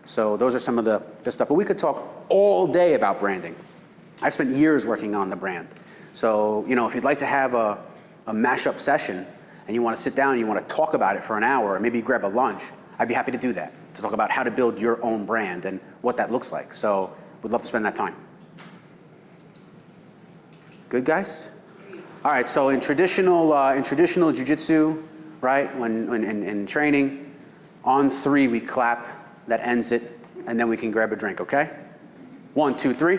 So those are some of the stuff. But we could talk all day about branding. I've spent years working on the brand. So, you know, if you'd like to have a mashup session and you want to sit down and you want to talk about it for an hour, or maybe grab a lunch, I'd be happy to do that, to talk about how to build your own brand and what that looks like. So we'd love to spend that time. Good, guys? All right, so in traditional jiu-jitsu, right, when in training, on 3 we clap, that ends it, and then we can grab a drink, okay? 1, 2, 3.